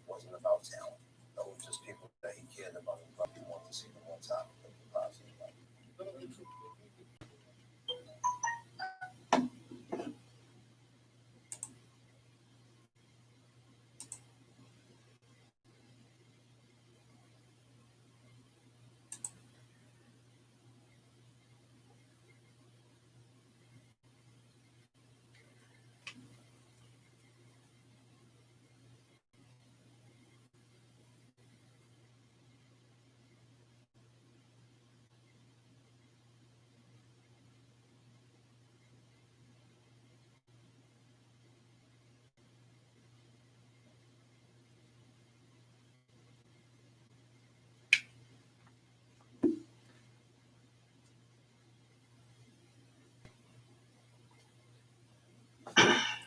wasn't about talent. Those were just people that he cared about and probably wanted to see them on top of the positive light.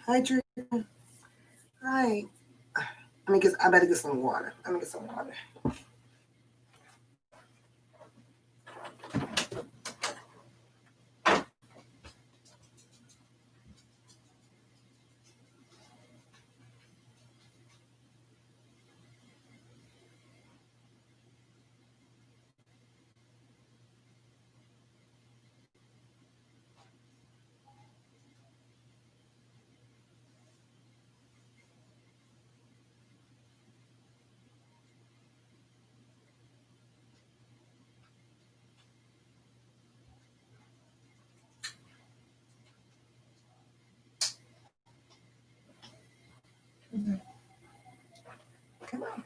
Hi, Drew. Hi. I better get some water. Let me get some water. Come on.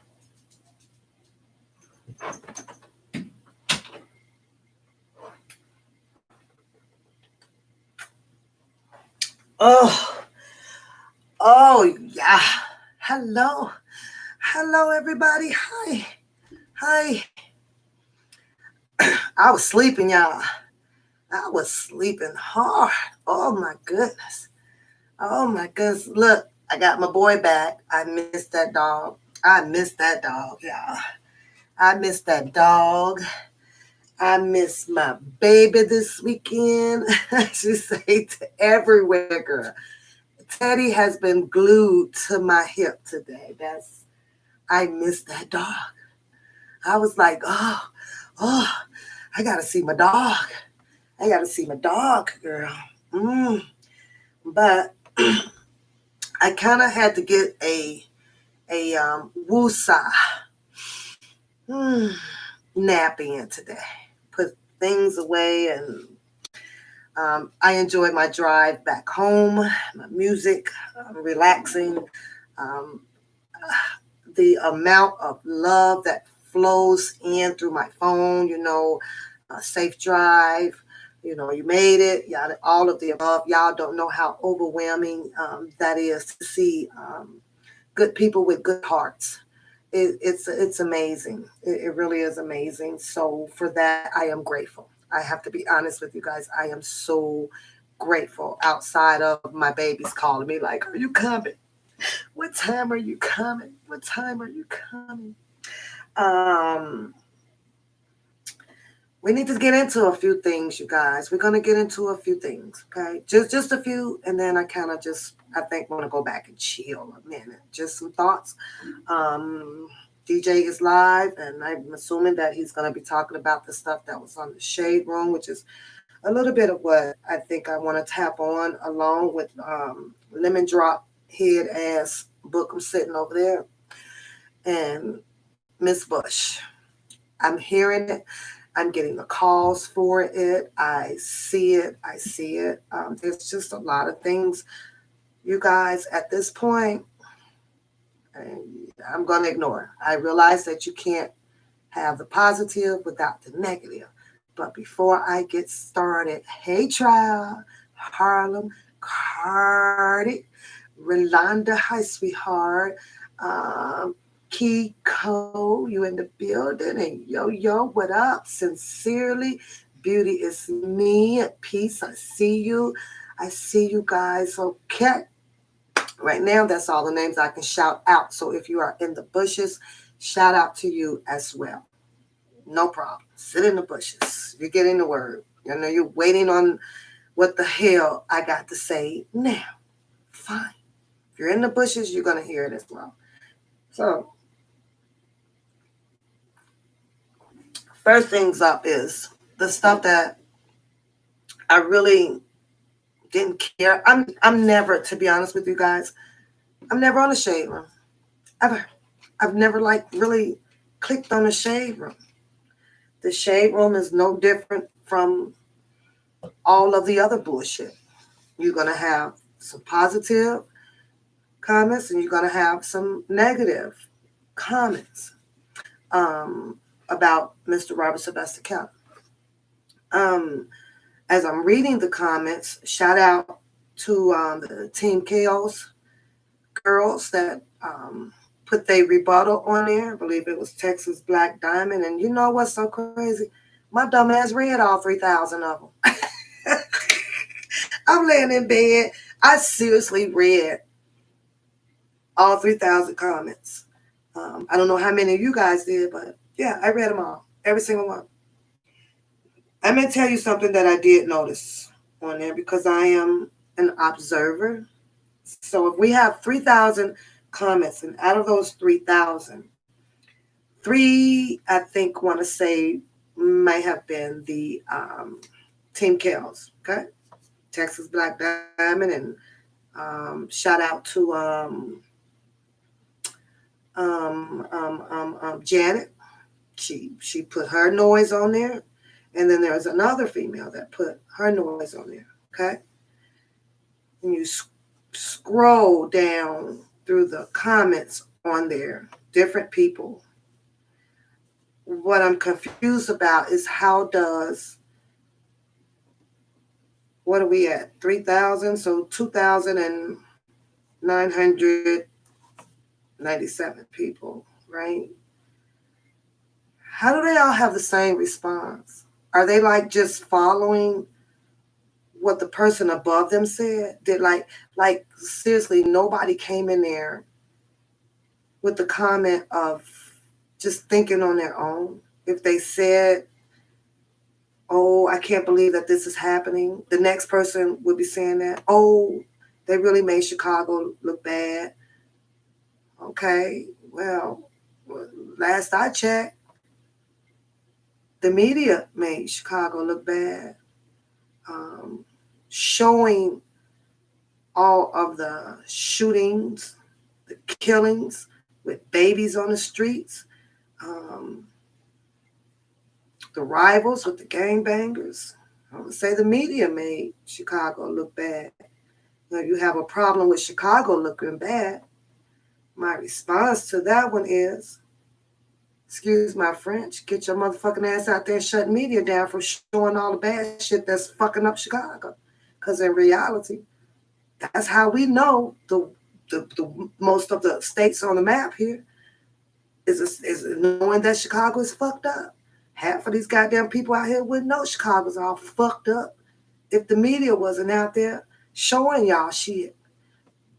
Oh, oh, yeah. Hello. Hello, everybody. Hi. Hi. I was sleeping, y'all. I was sleeping hard. Oh, my goodness. Oh, my goodness. Look, I got my boy back. I missed that dog. I missed that dog, y'all. I missed that dog. I miss my baby this weekend. She say to everywhere, girl. Teddy has been glued to my hip today. I miss that dog. I was like, oh, I gotta see my dog. I gotta see my dog, girl. But I kind of had to get a woosah nap in today. Put things away and I enjoyed my drive back home, my music, relaxing. Um, the amount of love that flows in through my phone, safe drive, you made it, y'all, all of the above. Y'all don't know how overwhelming that is to see good people with good hearts. It's amazing. It really is amazing. So for that, I am grateful. I have to be honest with you guys. I am so grateful outside of my babies calling me like, are you coming? What time are you coming? What time are you coming? Um, we need to get into a few things, you guys. We're gonna get into a few things, okay? Just a few, and then I think want to go back and chill a minute. Just some thoughts. Um, DJ is live, and I'm assuming that he's gonna be talking about the stuff that was on the Shade Room, which is a little bit of what I think I want to tap on, along with Lemon Drop Head Ass book I'm sitting over there, and Miss Bush. I'm hearing it. I'm getting the calls for it. I see it. I see it. There's just a lot of things, you guys, at this point, I'm going to ignore. I realize that you can't have the positive without the negative. But before I get started, hey, Trial, Harlem, Cardi, Rolanda, hi, sweetheart. Um, Kiko, you in the building, and yo, what up? Sincerely, beauty is me. Peace, I see you. I see you guys. Okay. Right now, that's all the names I can shout out. So if you are in the bushes, shout out to you as well. No problem. Sit in the bushes. You're getting the word. You're waiting on what the hell I got to say now. Fine. If you're in the bushes, you're going to hear it as well. So, first things up is the stuff that I really didn't care. I'm never, to be honest with you guys, I'm never on a shade room. Ever. I've never really clicked on a shade room. The shade room is no different from all of the other bullshit. You're going to have some positive comments and you're going to have some negative comments about Mr. Robert Sylvester Kelly. As I'm reading the comments, shout out to the Team Chaos girls that put their rebuttal on there. I believe it was Texas Black Diamond. And you know what's so crazy? My dumb ass read all 3,000 of them. I'm laying in bed. I seriously read all 3,000 comments. I don't know how many of you guys did, but yeah, I read them all. Every single one. I'm going to tell you something that I did notice on there because I am an observer. So if we have 3,000 comments, and out of those 3,000, 3, I think, want to say may have been the Team Chaos, okay? Texas Black Diamond, and shout out to Janet. She put her noise on there, and then there's another female that put her noise on there, okay? And you scroll down through the comments on there, different people. What I'm confused about is what are we at? 3,000, so 2,997 people, right? How do they all have the same response? Are they just following what the person above them said? Did seriously, nobody came in there with the comment of just thinking on their own? If they said, oh, I can't believe that this is happening, the next person would be saying that, oh, they really made Chicago look bad. Okay, well, last I checked, the media made Chicago look bad. Showing all of the shootings, the killings with babies on the streets, the rivals with the gangbangers. I would say the media made Chicago look bad. Now, you have a problem with Chicago looking bad. My response to that one is, excuse my French, get your motherfucking ass out there and shut media down for showing all the bad shit that's fucking up Chicago. Because in reality, that's how we know the most of the states on the map here is knowing that Chicago is fucked up. Half of these goddamn people out here wouldn't know Chicago's all fucked up if the media wasn't out there showing y'all shit.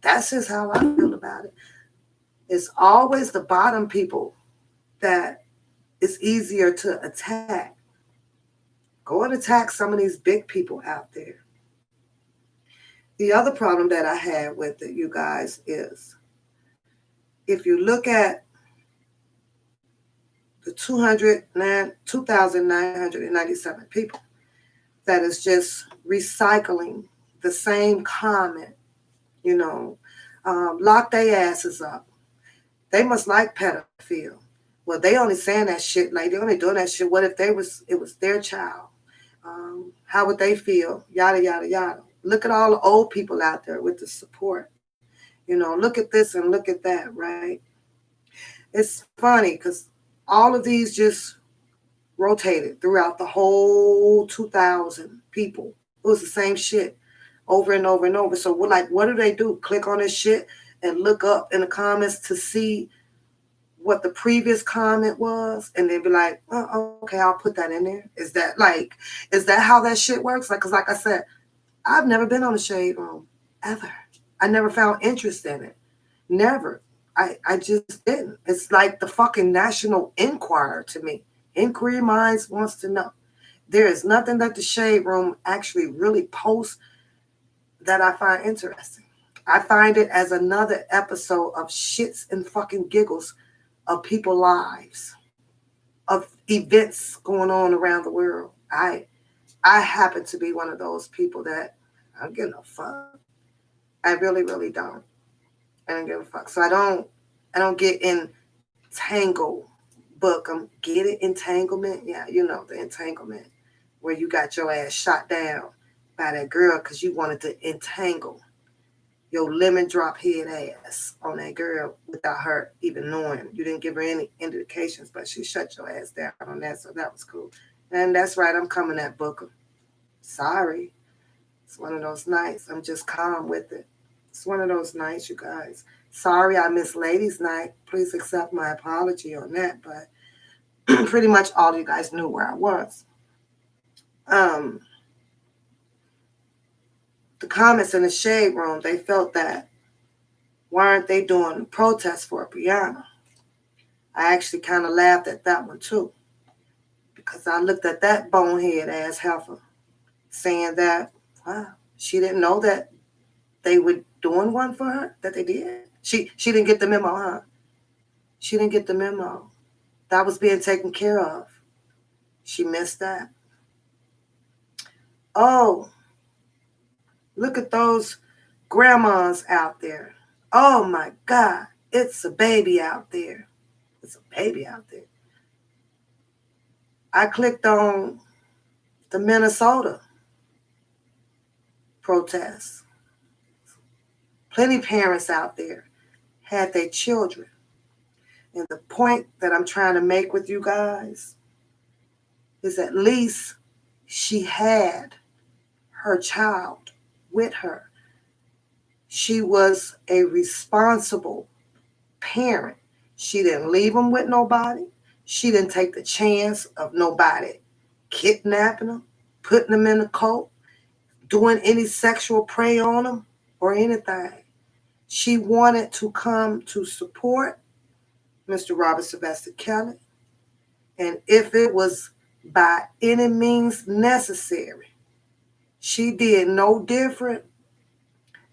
That's just how I feel about it. It's always the bottom people that it's easier to attack. Go and attack some of these big people out there. The other problem that I had with it, you guys, is if you look at the 2,997 people that is just recycling the same comment, lock their asses up. They must like pedophile. Well, they only saying that shit, they only doing that shit. What if it was their child? How would they feel? Yada, yada, yada. Look at all the old people out there with the support. Look at this and look at that, right? It's funny because all of these just rotated throughout the whole 2,000 people. It was the same shit over and over and over. So we're what do they do? Click on this shit and look up in the comments to see what the previous comment was, and they'd be like, oh, okay, I'll put that in there. Is that how that shit works? Because like I said, I've never been on a shade room, ever. I never found interest in it. Never. I just didn't. It's like the fucking National Enquirer to me. Inquiry Minds wants to know. There is nothing that the shade room actually really posts that I find interesting. I find it as another episode of shits and fucking giggles of people's lives, of events going on around the world. I happen to be one of those people that I don't give a fuck. I really, really don't. I don't give a fuck. So I don't get entangled. Book get it, entanglement. Yeah, you know the entanglement where you got your ass shot down by that girl because you wanted to entangle your lemon drop head ass on that girl without her even knowing. You didn't give her any indications, but she shut your ass down on that, so that was cool. And that's right, I'm coming at Booker. Sorry. It's one of those nights. I'm just calm with it. It's one of those nights, you guys. Sorry I missed ladies' night. Please accept my apology on that, but pretty much all you guys knew where I was. The comments in the shade room, they felt that why aren't they doing a protest for Brianna? I actually kind of laughed at that one too, because I looked at that bonehead ass heifer saying that, wow, she didn't know that they were doing one for her, that they did. She didn't get the memo, huh? She didn't get the memo. That was being taken care of. She missed that. Oh, look at those grandmas out there. Oh my God, it's a baby out there. It's a baby out there. I clicked on the Minnesota protests. Plenty of parents out there had their children. And the point that I'm trying to make with you guys is at least she had her child with her. She was a responsible parent. She didn't leave them with nobody. She didn't take the chance of nobody kidnapping them, putting them in a cult, doing any sexual prey on them or anything. She wanted to come to support Mr. Robert Sylvester Kelly. And if it was by any means necessary, she did no different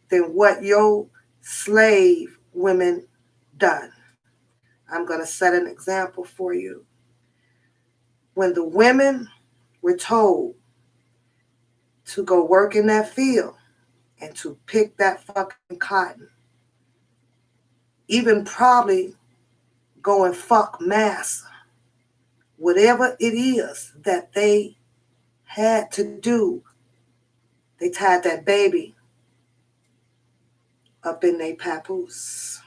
than what your slave women done. I'm going to set an example for you. When the women were told to go work in that field and to pick that fucking cotton, even probably go and fuck massa, whatever it is that they had to do, they tied that baby up in their papoose.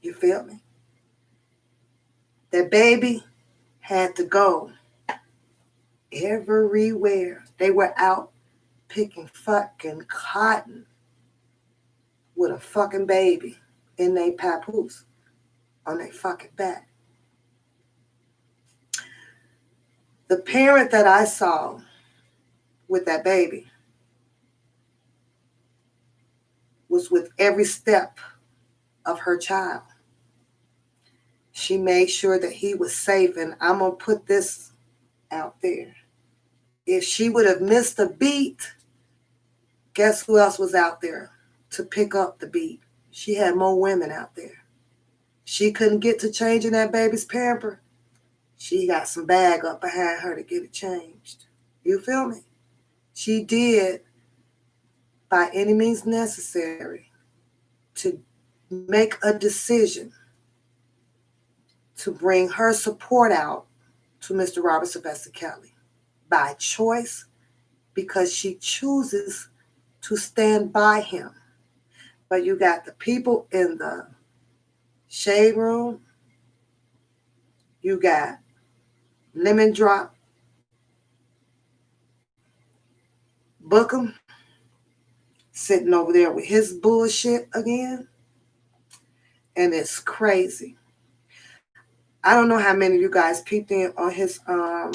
You feel me? That baby had to go everywhere. They were out picking fucking cotton with a fucking baby in their papoose on their fucking back. The parent that I saw with that baby was with every step of her child. She made sure that he was safe, and I'm going to put this out there. If she would have missed a beat, guess who else was out there to pick up the beat? She had more women out there. She couldn't get to changing that baby's pamper. She got some bag up behind her to get it changed. You feel me? She did, by any means necessary, to make a decision to bring her support out to Mr. Robert Sylvester Kelly by choice, because she chooses to stand by him. But you got the people in the shade room. You got Lemon Drop Bookham sitting over there with his bullshit again. And it's crazy. I don't know how many of you guys peeped in on his on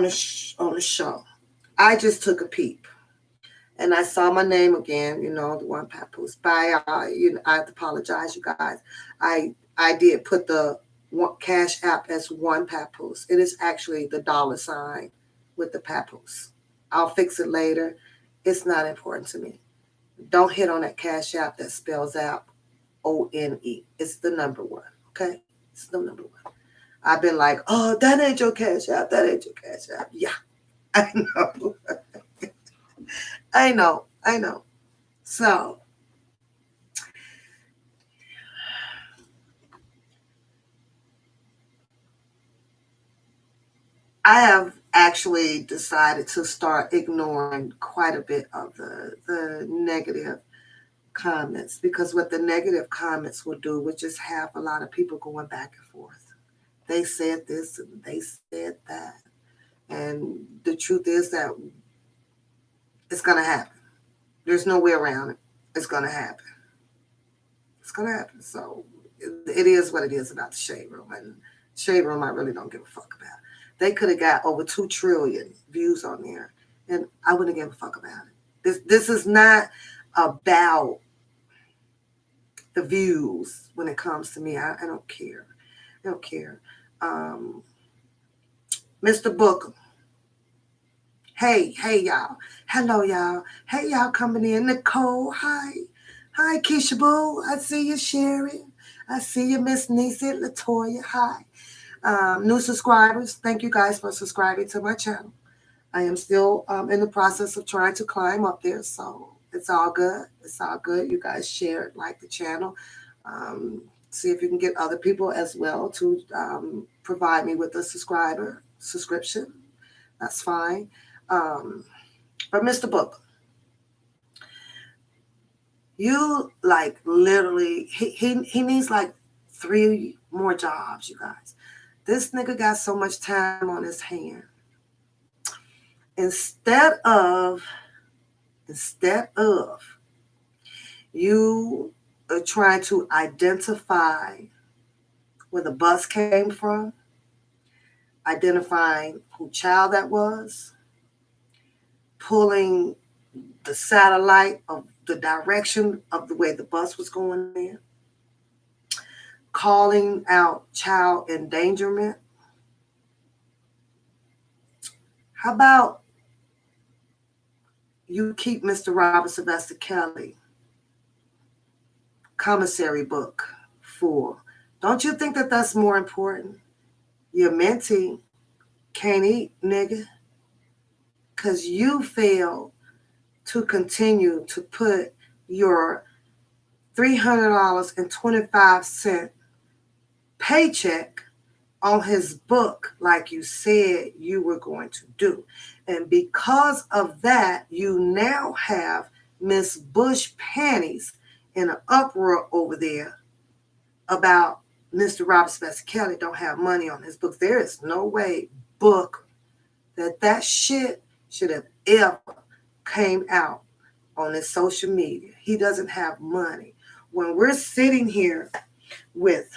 the show. I just took a peep, and I saw my name again. You know, the one papoose. By I have to apologize, you guys. I did put the Cash App as one papoose. It is actually the $ with the papoose. I'll fix it later. It's not important to me. Don't hit on that Cash App that spells out ONE. It's the number one. Okay? It's the number one. I've been like, oh, that ain't your Cash App. That ain't your Cash App. Yeah, I know. I know. So, I have actually decided to start ignoring quite a bit of the negative comments, because what the negative comments will do would just have a lot of people going back and forth. They said this and they said that. And the truth is that it's going to happen. There's no way around it. It's going to happen. It's going to happen. So it is what it is about the Shade Room. And Shade Room, I really don't give a fuck about. They could have got over 2 trillion views on there, and I wouldn't give a fuck about it. This is not about the views when it comes to me. I don't care. I don't care. Mr. Booker. Hey, y'all. Hello, y'all. Hey, y'all coming in. Nicole, hi. Hi, Keisha Boo. I see you, Sherry. I see you, Miss Niecy, Latoya. Hi. New subscribers, thank you guys for subscribing to my channel. I am still in the process of trying to climb up there, so it's all good. It's all good. You guys share it, like the channel. See if you can get other people as well to provide me with a subscription. That's fine. But Mr. Book, you like literally, he needs like 3 more jobs, you guys. This nigga got so much time on his hand. Instead of you trying to identify where the bus came from, identifying who child that was, pulling the satellite of the direction of the way the bus was going in, calling out child endangerment. How about you keep Mr. Robert Sylvester Kelly commissary book full? Don't you think that that's more important? Your mentee can't eat, nigga, because you fail to continue to put your $300.25 paycheck on his book like you said you were going to do. And because of that, you now have Miss Bush Panties in an uproar over there about Mr. Robert Sylvester Kelly don't have money on his book. There is no way, book, that shit should have ever came out on his social media. He doesn't have money. When we're sitting here with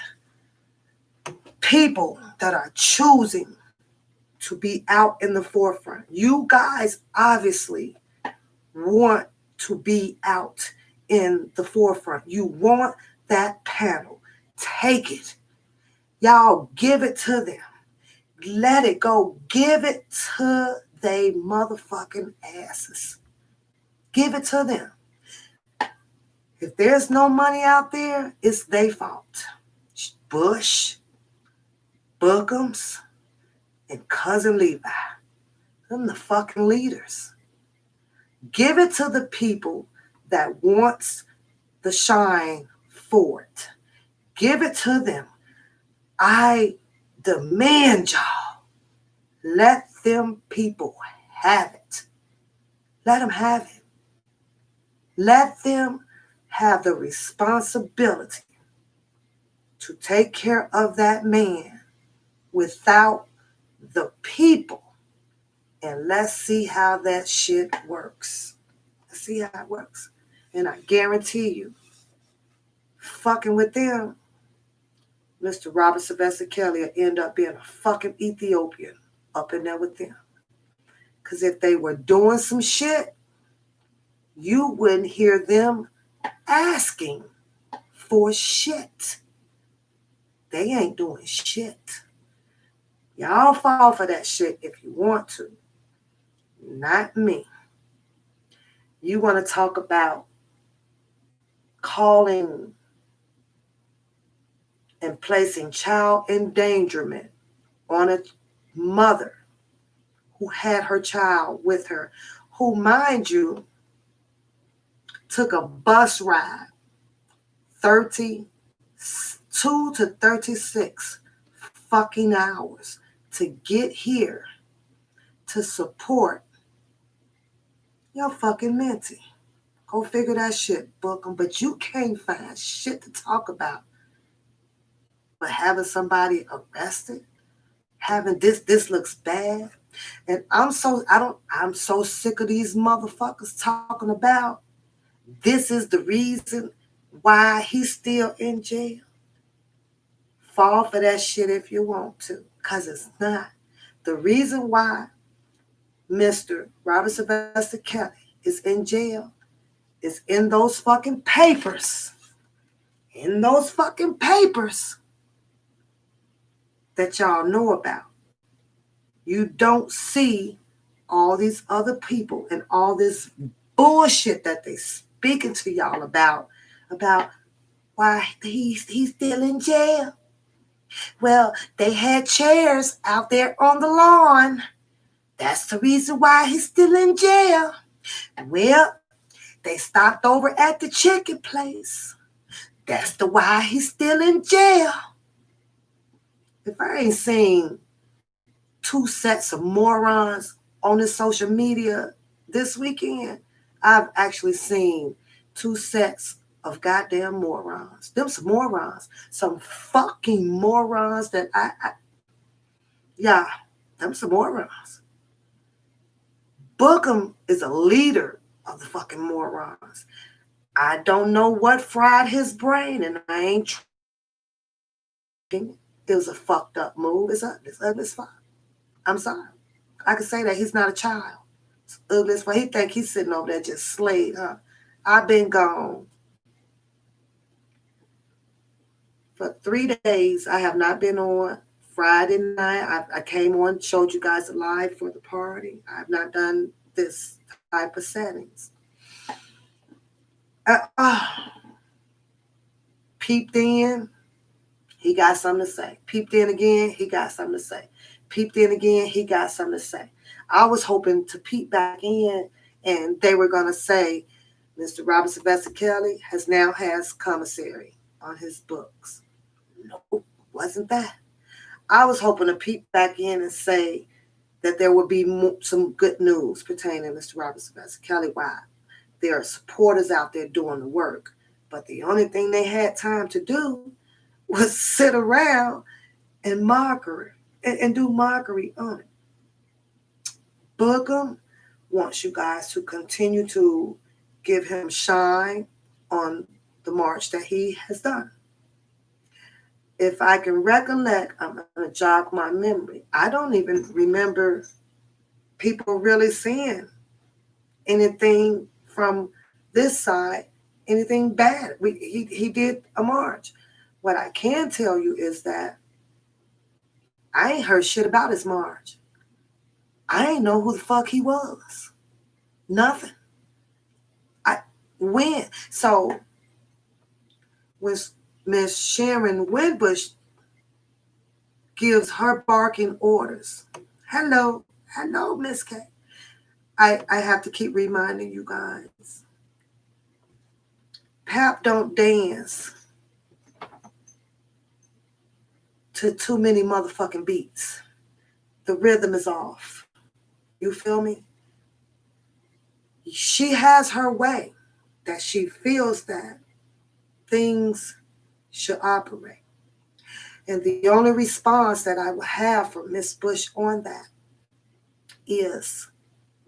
people that are choosing to be out in the forefront, you guys obviously want to be out in the forefront. You want that panel. Take it. Y'all give it to them. Let it go. Give it to they motherfucking asses. Give it to them. If there's no money out there, it's their fault. Bush, Bookums, and Cousin Levi. Them the fucking leaders. Give it to the people that wants the shine for it. Give it to them. I demand y'all. Let them people have it. Let them have it. Let them have the responsibility to take care of that man without the people. And let's see how that shit works. Let's see how it works. And I guarantee you, fucking with them, Mr. Robert Sylvester Kelly will end up being a fucking Ethiopian up in there with them. Because if they were doing some shit, you wouldn't hear them asking for shit. They ain't doing shit. Y'all fall for that shit if you want to. Not me. You want to talk about calling and placing child endangerment on a mother who had her child with her, who, mind you, took a bus ride 32 to 36 fucking hours to get here to support your fucking mentee. Go figure that shit, book 'em. But you can't find shit to talk about. But having somebody arrested, having this looks bad. And I'm so sick of these motherfuckers talking about this is the reason why he's still in jail. Fall for that shit if you want to, because it's not. The reason why Mr. Robert Sylvester Kelly is in jail is in those fucking papers. In those fucking papers that y'all know about. You don't see all these other people and all this bullshit that they speaking to y'all about why he's still in jail. Well, they had chairs out there on the lawn. That's the reason why he's still in jail. Well, they stopped over at the chicken place. That's the why he's still in jail. If I ain't seen two sets of morons on this social media this weekend, I've actually seen two sets of goddamn morons. Them some morons. Some fucking morons that them some morons. Bookham is a leader of the fucking morons. I don't know what fried his brain, and I ain't trying. It was a fucked up move. It's fine. I'm sorry. I can say that he's not a child. It's ugly as fuck. He think he's sitting over there just slayed, huh? I've been gone for 3 days. I have not been on. Friday night, I came on, showed you guys a live for the party. I've not done this type of settings. Peeped in, he got something to say. Peeped in again, he got something to say. Peeped in again, he got something to say. I was hoping to peep back in and they were going to say, Mr. Robert Sylvester Kelly has commissary on his books. Nope, wasn't that. I was hoping to peep back in and say that there would be some good news pertaining to Mr. Robert Sylvester Kelly. Why? There are supporters out there doing the work. But the only thing they had time to do was sit around and do mockery on it. Bookham wants you guys to continue to give him shine on the march that he has done. If I can recollect, I'm going to jog my memory. I don't even remember people really seeing anything from this side, anything bad. He did a march. What I can tell you is that I ain't heard shit about his march. I ain't know who the fuck he was. Nothing. So when Miss Sharon Winbush gives her barking orders, hello, Miss K. I have to keep reminding you guys. Pap don't dance to too many motherfucking beats. The rhythm is off. You feel me? She has her way that she feels that things should operate. And the only response that I will have from Miss Bush on that is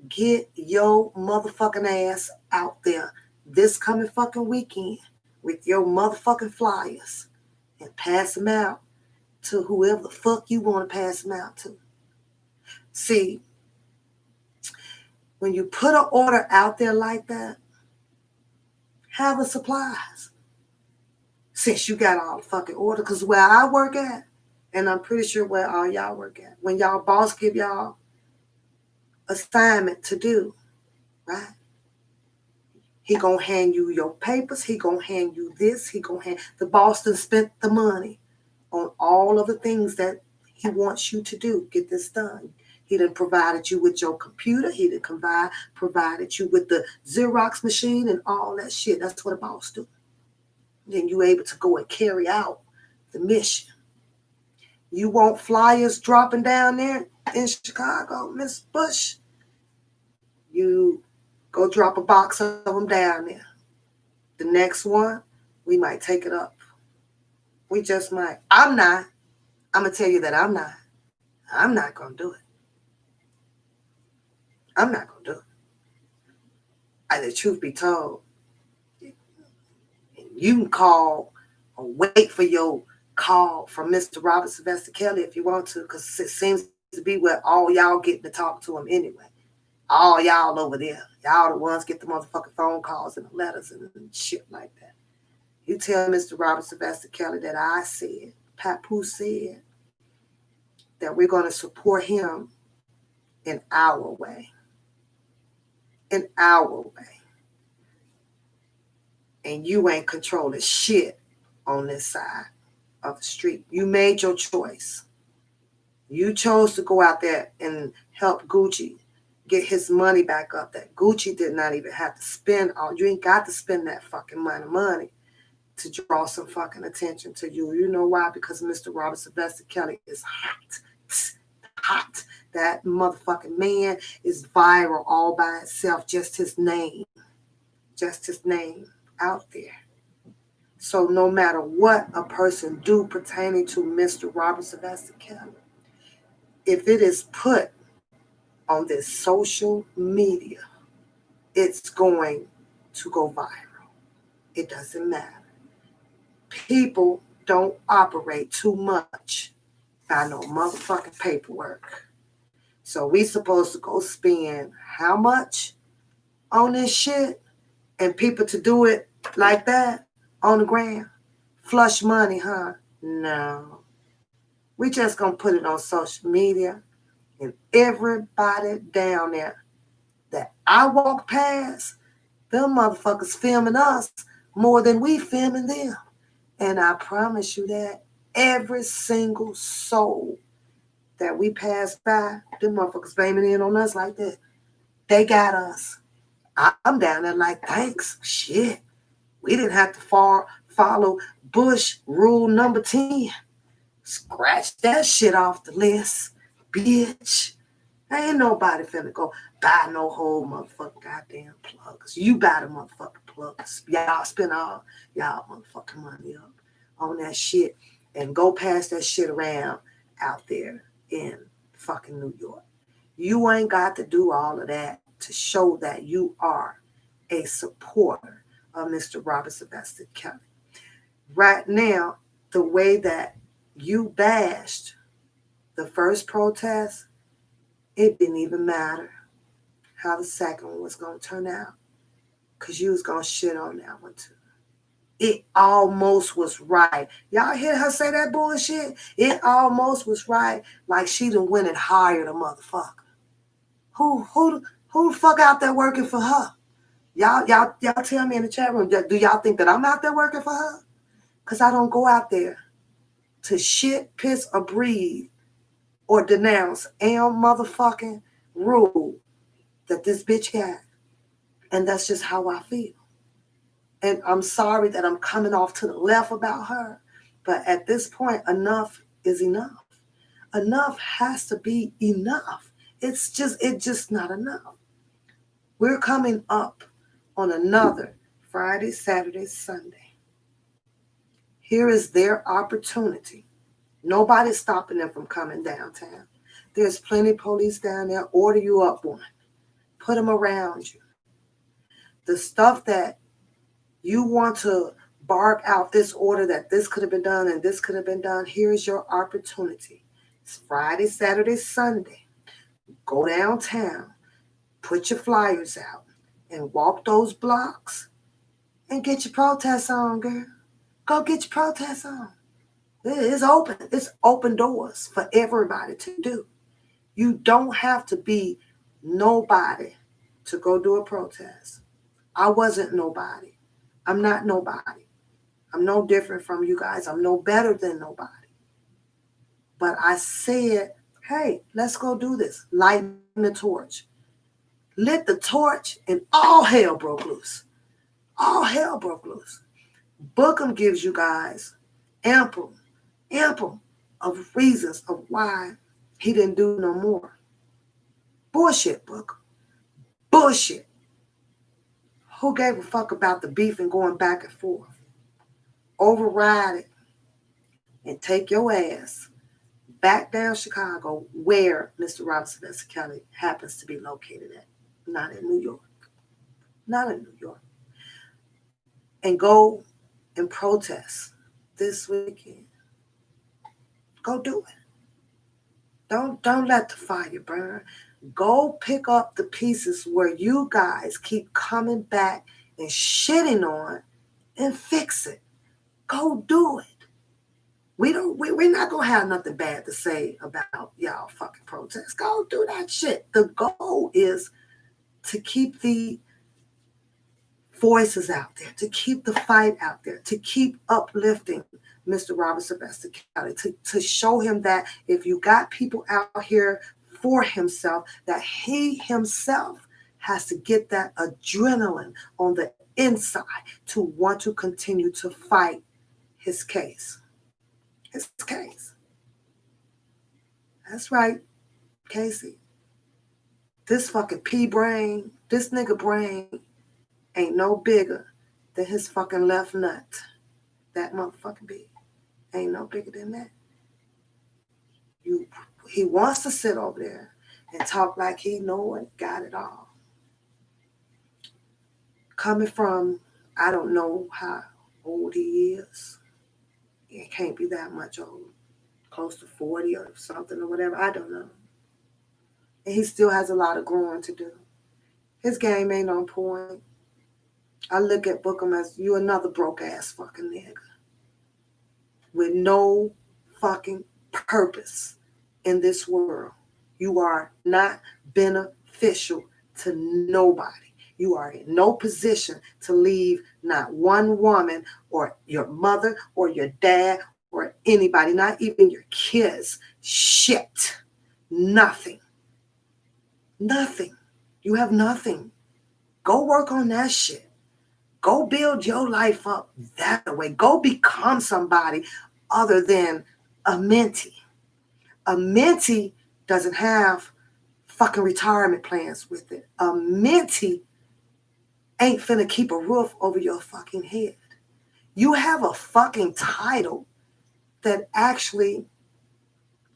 get your motherfucking ass out there this coming fucking weekend with your motherfucking flyers and pass them out to whoever the fuck you want to pass them out to. See, when you put an order out there like that, have the supplies. Since you got all the fucking order, because where I work at, and I'm pretty sure where all y'all work at, when y'all boss give y'all assignment to do, right? He gonna hand you your papers. He gonna hand you this. He gonna hand the Boston spent the money on all of the things that he wants you to do. Get this done. He done provided you with your computer. He done provided you with the Xerox machine and all that shit. That's what a boss do. Then you able to go and carry out the mission. You want flyers dropping down there in Chicago, Miss Bush? You go drop a box of them down there. The next one, we might take it up. We just might. I'm not. I'm going to tell you that I'm not. I'm not going to do it. I'm not going to do it. The truth be told, you can call or wait for your call from Mr. Robert Sylvester Kelly if you want to, because it seems to be where all y'all getting to talk to him anyway. All y'all over there. Y'all the ones get the motherfucking phone calls and the letters and shit like that. You tell Mr. Robert Sylvester Kelly that I said, Papoose said, that we're going to support him in our way. In our way. And you ain't controlling shit on this side of the street. You made your choice. You chose to go out there and help Gucci get his money back up that Gucci did not even have to spend all. You ain't got to spend that fucking money to draw some fucking attention to you. You know why? Because Mr. Robert Sylvester Kelly is hot. That motherfucking man is viral all by itself. Just his name out there. So no matter what a person do pertaining to Mr. Robert Sylvester Kelly, if it is put on this social media, it's going to go viral. It doesn't matter. People don't operate too much by no motherfucking paperwork. So we supposed to go spend how much on this shit and people to do it like that on the ground? Flush money, huh? No. We just gonna put it on social media and everybody down there that I walk past, them motherfuckers filming us more than we filming them. And I promise you that every single soul that we pass by, them motherfuckers beaming in on us like that. They got us. I'm down there like, thanks. Shit. We didn't have to follow Bush rule number 10. Scratch that shit off the list, bitch. Ain't nobody finna go buy no whole motherfucking goddamn plugs. You buy the motherfucking plugs. Y'all spend all y'all motherfucking money up on that shit and go pass that shit around out there in fucking New York. You ain't got to do all of that to show that you are a supporter of Mr. Robert Sylvester Kelly. Right now, the way that you bashed the first protest, it didn't even matter how the second one was going to turn out, because you was going to shit on that one too. It almost was right. Y'all hear her say that bullshit? It almost was right, like she done went and hired a motherfucker. Who the fuck out there working for her? Y'all tell me in the chat room, do y'all think that I'm out there working for her? Because I don't go out there to shit, piss, or breathe or denounce motherfucking rule that this bitch got. And that's just how I feel. And I'm sorry that I'm coming off to the left about her, but at this point, enough is enough. Enough has to be enough. It's just not enough. We're coming up on another Friday, Saturday, Sunday. Here is their opportunity. Nobody's stopping them from coming downtown. There's plenty of police down there. Order you up one. Put them around you. The stuff that you want to bark out this order that this could have been done and this could have been done, here's your opportunity. It's Friday, Saturday, Sunday. Go downtown. Put your flyers out and walk those blocks and get your protests on, girl. Go get your protests on. It's open. It's open doors for everybody to do. You don't have to be nobody to go do a protest. I wasn't nobody. I'm not nobody. I'm no different from you guys. I'm no better than nobody. But I said, hey, let's go do this. Lighten the torch. Lit the torch and all hell broke loose. All hell broke loose. Bookham gives you guys ample of reasons of why he didn't do no more. Bullshit, Bookham. Bullshit. Who gave a fuck about the beef and going back and forth? Override it and take your ass back down Chicago where Mr. Robert Sylvester Kelly happens to be located at. Not in New York. Not in New York. And go and protest this weekend. Go do it. Don't let the fire burn. Go pick up the pieces where you guys keep coming back and shitting on and fix it. Go do it. We're not gonna have nothing bad to say about y'all fucking protests. Go do that shit. The goal is to keep the voices out there, to keep the fight out there, to keep uplifting Mr. Robert Sylvester Kelly, to show him that if you got people out here for himself, that he himself has to get that adrenaline on the inside to want to continue to fight his case. His case. That's right, Casey. This fucking pea brain, this nigga brain ain't no bigger than his fucking left nut. That motherfucking big. Ain't no bigger than that. He wants to sit over there and talk like he know and got it all. Coming from, I don't know how old he is. It can't be that much old. Close to 40 or something or whatever. I don't know. And he still has a lot of growing to do. His game ain't on point. I look at Bookham as you another broke ass fucking nigga with no fucking purpose in this world. You are not beneficial to nobody. You are in no position to leave not one woman or your mother or your dad or anybody, not even your kids. Shit. Nothing. Nothing. You have nothing. Go work on that shit. Go build your life up that way. Go become somebody other than a mentee. A mentee doesn't have fucking retirement plans with it. A mentee ain't finna keep a roof over your fucking head. You have a fucking title that actually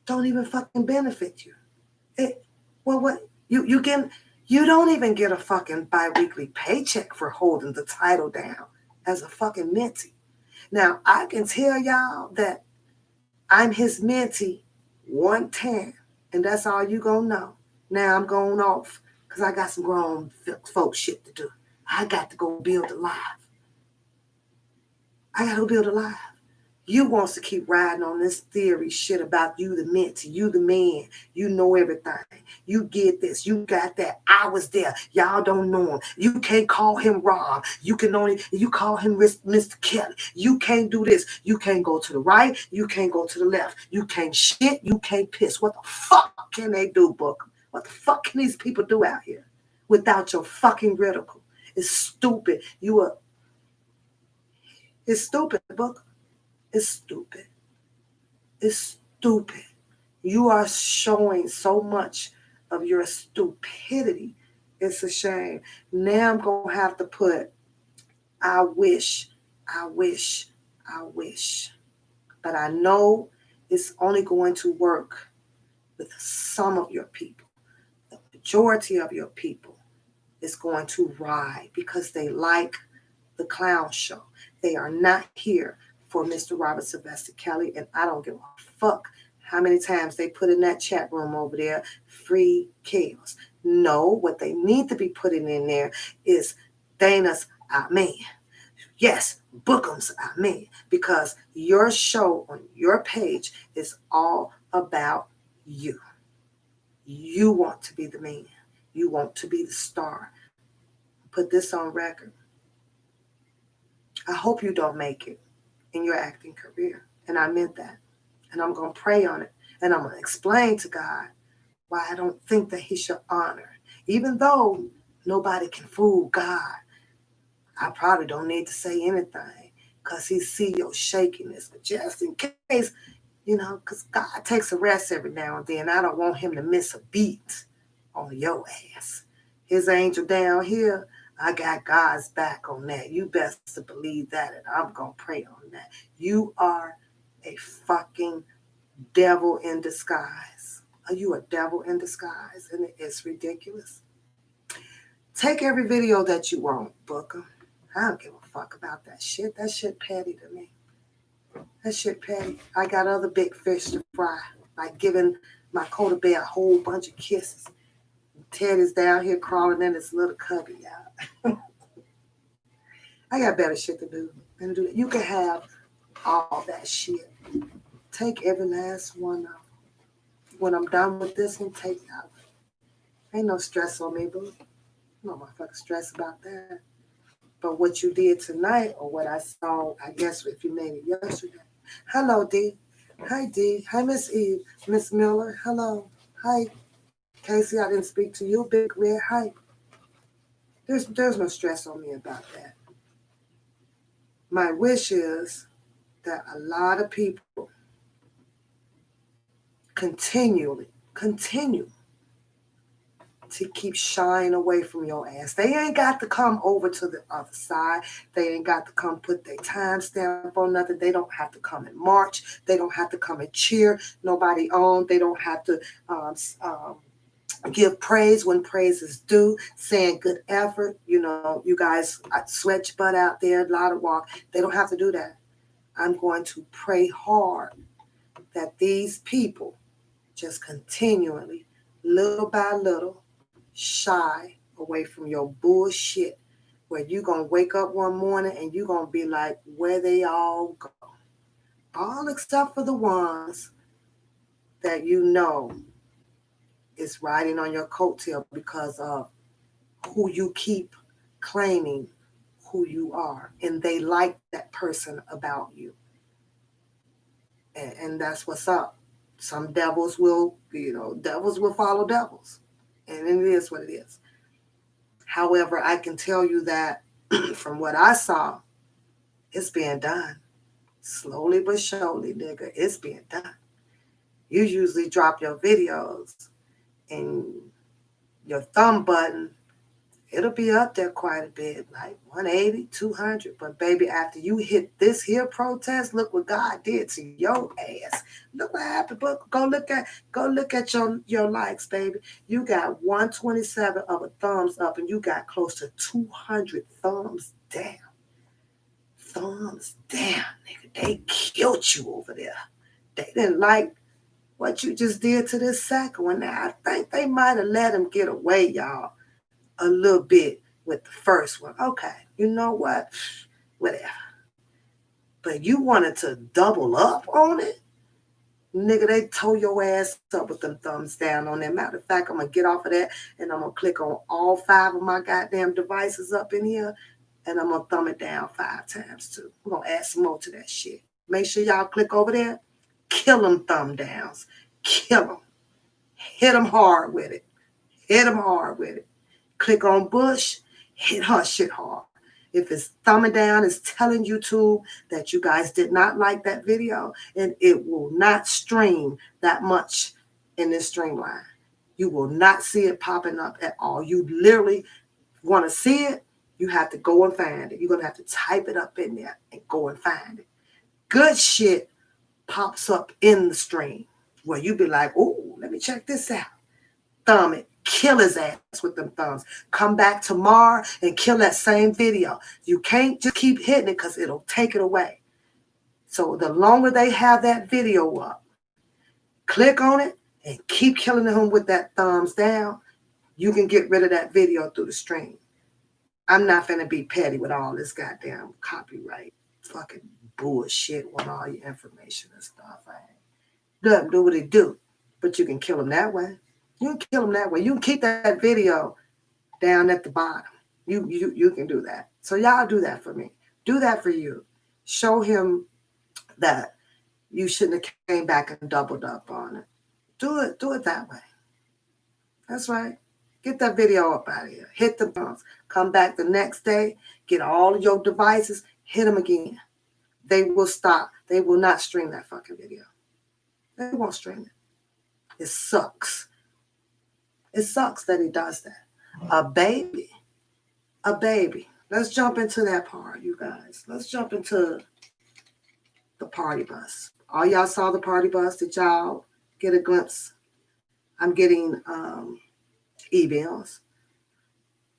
don't even fucking benefit you. You don't even get a fucking bi-weekly paycheck for holding the title down as a fucking mentee. Now, I can tell y'all that I'm his mentee 110, and that's all you gonna know. Now I'm going off because I got some grown folk shit to do. I got to go build a life. I got to go build a life. You wants to keep riding on this theory shit about you the mentee, you the man, you know everything. You get this, you got that. I was there. Y'all don't know him. You can't call him Rob. You call him Mr. Kelly. You can't do this. You can't go to the right. You can't go to the left. You can't shit. You can't piss. What the fuck can they do, Bookham? What the fuck can these people do out here without your fucking ridicule? It's stupid. It's stupid, Bookham. It's stupid. It's stupid. You are showing so much of your stupidity. It's a shame. Now I'm going to have to put, I wish. But I know it's only going to work with some of your people. The majority of your people is going to ride because they like the clown show. They are not here for Mr. Robert Sylvester Kelly, and I don't give a fuck how many times they put in that chat room over there, free chaos. No, what they need to be putting in there is Dana's Amen. Yes, Bookham's Amen, because your show on your page is all about you. You want to be the man. You want to be the star. Put this on record. I hope you don't make it in your acting career. And I meant that. And I'm going to pray on it. And I'm going to explain to God why I don't think that he should honor. Even though nobody can fool God, I probably don't need to say anything because he see your shakiness. But just in case, because God takes a rest every now and then. I don't want him to miss a beat on your ass. His angel down here, I got God's back on that. You best to believe that, and I'm going to pray on that. You are a fucking devil in disguise. Are you a devil in disguise? And it's ridiculous. Take every video that you want, Booker. I don't give a fuck about that shit. That shit petty to me. That shit petty. I got other big fish to fry, like giving my Coda Bear a whole bunch of kisses. Ted is down here crawling in his little cubby, y'all. I got better shit to do than do that. You can have all that shit. Take every last one of them. When I'm done with this one, take it out. Ain't no stress on me, boo. No motherfucking stress about that. But what you did tonight, or what I saw, I guess if you made it yesterday. Hello, D. Hi, D. Hi, Miss Eve. Miss Miller. Hello. Hi. Casey, I didn't speak to you. Big Red. Hi. There's no stress on me about that. My wish is that a lot of people continue to keep shying away from your ass. They ain't got to come over to the other side. They ain't got to come put their time stamp on nothing. They don't have to come and march. They don't have to come and cheer nobody on. They don't have to give praise when praise is due, saying good effort. You guys sweat your butt out there, a lot of walk. They don't have to do that. I'm going to pray hard that these people just continually, little by little, shy away from your bullshit, where you're going to wake up one morning and you're going to be like, where they all go. All except for the ones that you know is riding on your coattail because of who you keep claiming who you are. And they like that person about you. And that's what's up. Some devils will follow devils. And it is what it is. However, I can tell you that from what I saw, it's being done. Slowly but surely, nigga, it's being done. You usually drop your videos and your thumb button, it'll be up there quite a bit, like 180, 200. But baby, after you hit this here protest, look what God did to your ass. Look what happened. But go look at your likes, baby. You got 127 of a thumbs up, and you got close to 200 thumbs down. Thumbs down, nigga. They killed you over there. They didn't like what you just did to this second one. Now, I think they might have let him get away, y'all, a little bit with the first one. Okay, you know what? Whatever. But you wanted to double up on it? Nigga, they tore your ass up with them thumbs down on that. Matter of fact, I'm going to get off of that and I'm going to click on all 5 of my goddamn devices up in here and I'm going to thumb it down 5 times too. I'm going to add some more to that shit. Make sure y'all click over there. Kill them thumb downs. Kill them. Hit them hard with it. Hit them hard with it. Click on Bush. Hit her shit hard. If it's thumbing down, it's telling YouTube that you guys did not like that video and it will not stream that much in this streamline. You will not see it popping up at all. You literally want to see it, you have to go and find it. You're going to have to type it up in there and go and find it. Good shit pops up in the stream where you be like, oh, let me check this out. Thumb it. Kill his ass with them thumbs. Come back tomorrow and kill that same video. You can't just keep hitting it because it'll take it away. So the longer they have that video up, click on it and keep killing him with that thumbs down. You can get rid of that video through the stream. I'm not finna be petty with all this goddamn copyright fucking bullshit on all your information and stuff. Let them do what they do, but you can kill them that way. You can kill them that way. You can keep that video down at the bottom. You can do that. So y'all do that for me. Do that for you. Show him that you shouldn't have came back and doubled up on it. Do it that way. That's right. Get that video up out of here. Hit the bumps. Come back the next day. Get all of your devices. Hit them again. They will stop. They will not stream that fucking video. They won't stream it. It sucks. It sucks that he does that. A baby. Let's jump into that part, you guys. Let's jump into the party bus. All y'all saw the party bus. Did y'all get a glimpse? I'm getting emails.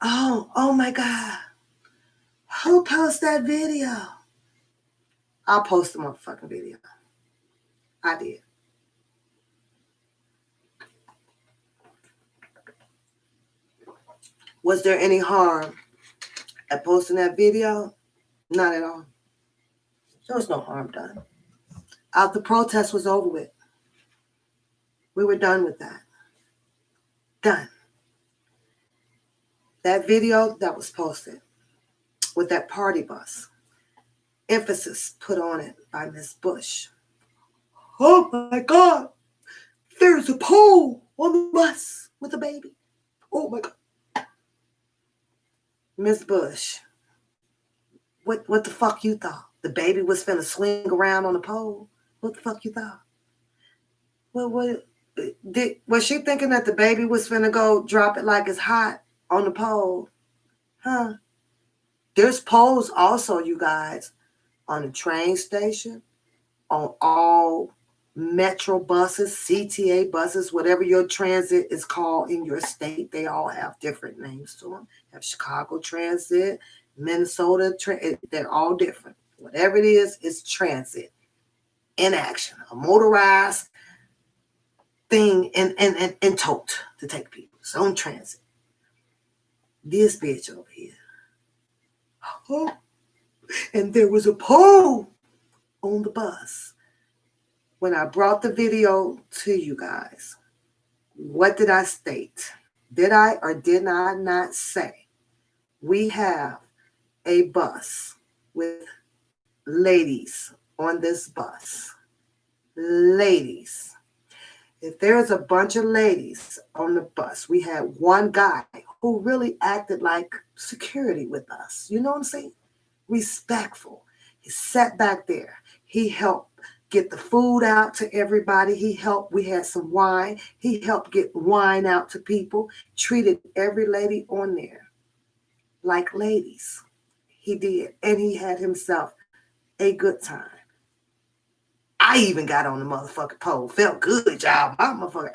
Oh my God. Who posted that video? I'll post the motherfucking video. I did. Was there any harm at posting that video? Not at all. There was no harm done. The protest was over with. We were done with that. Done. That video that was posted with that party bus, emphasis put on it by Miss Bush. Oh my God, there's a pole on the bus with a baby. Oh my God. Miss Bush, what the fuck you thought? The baby was finna swing around on the pole? What the fuck you thought? Was she thinking that the baby was finna go drop it like it's hot on the pole? Huh? There's poles also, you guys, on the train station, on all metro buses, CTA buses, whatever your transit is called in your state. They all have different names to them. You have Chicago Transit, Minnesota, they're all different. Whatever it is, it's transit in action, a motorized thing in tote to take people. It's on transit. This bitch over here. Oh, and there was a pole on the bus. When I brought the video to you guys, what did I state? Did I or did I not say we have a bus with ladies on this bus? Ladies. If there's a bunch of ladies on the bus, we had one guy who really acted like security with us. You know what I'm saying? Respectful. He sat back there. He helped get the food out to everybody. We had some wine. He helped get wine out to people. Treated every lady on there like ladies. He did. And he had himself a good time. I even got on the motherfucking pole. Felt good, y'all.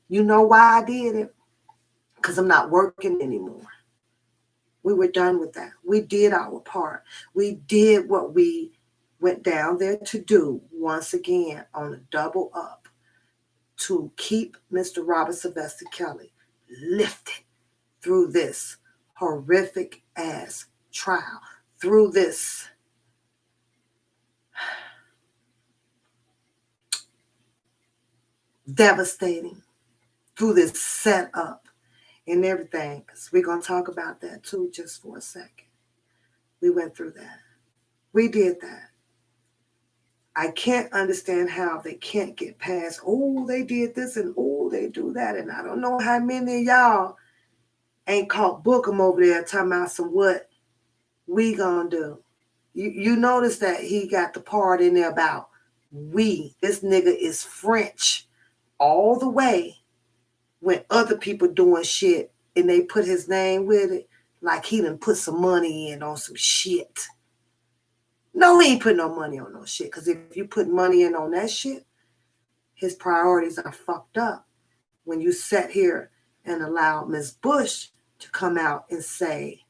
You know why I did it? Because I'm not working anymore. We were done with that. We did our part. We did what we went down there to do once again on a double up to keep Mr. Robert Sylvester Kelly lifted through this horrific ass trial, through this devastating, through this setup and everything. Because we're going to talk about that too just for a second. We went through that. We did that. I can't understand how they can't get past, oh, they did this and oh, they do that. And I don't know how many of y'all ain't caught Bookham over there talking about some what we gonna do. You notice that he got the part in there about we. This nigga is French all the way when other people doing shit and they put his name with it, like he done put some money in on some shit. No, he ain't putting no money on no shit. Because if you put money in on that shit, his priorities are fucked up. When you sat here and allowed Ms. Bush to come out and say,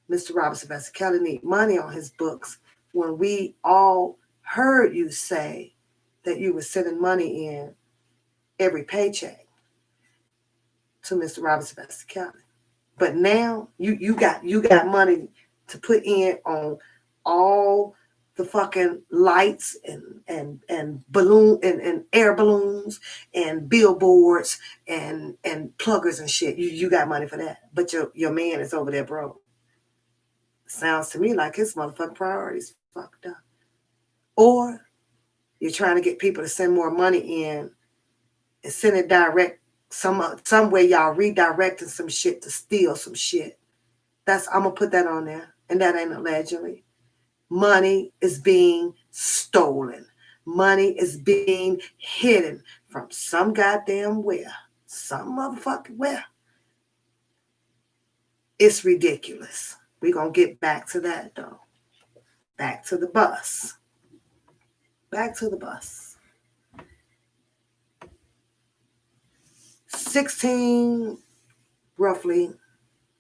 Mr. Robert Sylvester Kelly need money on his books, when we all heard you say that you were sending money in every paycheck to Mr. Robert Sylvester Kelly. But now you got money to put in on all the fucking lights and balloon and air balloons and billboards and pluggers and shit. You got money for that. But your man is over there broke. Sounds to me like his motherfucking priorities fucked up. Or you're trying to get people to send more money in and send it direct some way y'all redirecting some shit to steal some shit. I'm gonna put that on there. And that ain't allegedly. Money is being stolen. Money is being hidden from some goddamn where. Some motherfucking where. It's ridiculous. We're gonna get back to that though. Back to the bus. Back to the bus. 16 roughly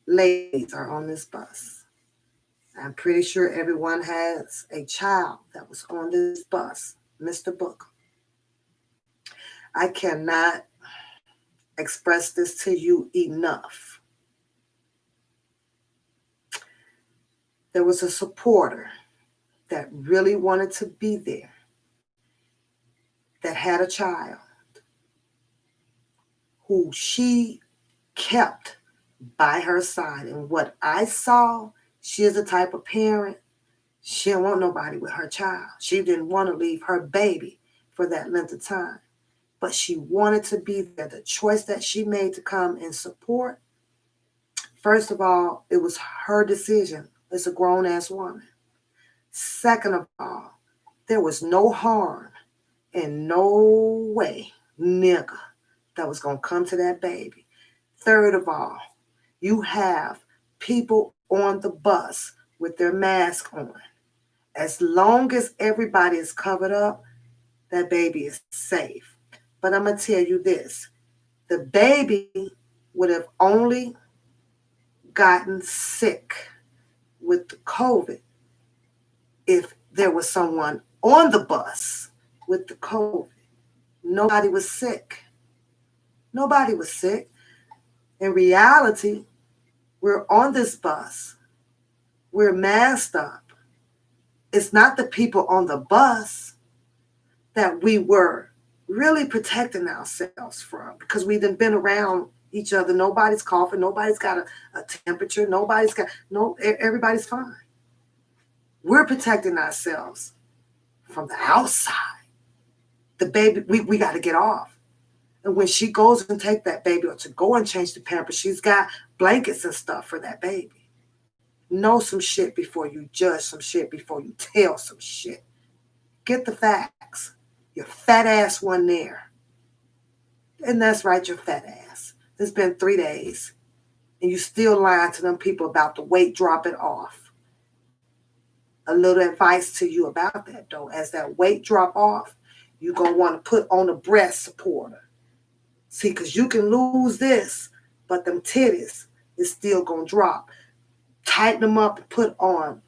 ladies are on this bus. I'm pretty sure everyone has a child that was on this bus, Mr. Booker. I cannot express this to you enough. There was a supporter that really wanted to be there, that had a child who she kept by her side. And what I saw, she is the type of parent, she didn't want nobody with her child. She didn't want to leave her baby for that length of time. But she wanted to be there. The choice that she made to come and support, first of all, it was her decision. It's a grown-ass woman. Second of all, there was no harm and no way, nigga, that was going to come to that baby. Third of all, you have people on the bus with their mask on. As long as everybody is covered up, that baby is safe. But I'm going to tell you this. The baby would have only gotten sick with the COVID if there was someone on the bus with the COVID. Nobody was sick. Nobody was sick. In reality, we're on this bus. We're masked up. It's not the people on the bus that we were really protecting ourselves from, because we've been around each other. Nobody's coughing. Nobody's got a temperature. Everybody's fine. We're protecting ourselves from the outside. The baby, we got to get off. And when she goes and take that baby, or to go and change the pampers, she's got blankets and stuff for that baby. Know some shit before you judge some shit, before you tell some shit. Get the facts. Your fat ass one there. And that's right, your fat ass. It's been 3 days. And you still lying to them people about the weight dropping off. A little advice to you about that, though. As that weight drop off, you're going to want to put on a breast supporter. See, because you can lose this, but them titties is still going to drop. Tighten them up and put on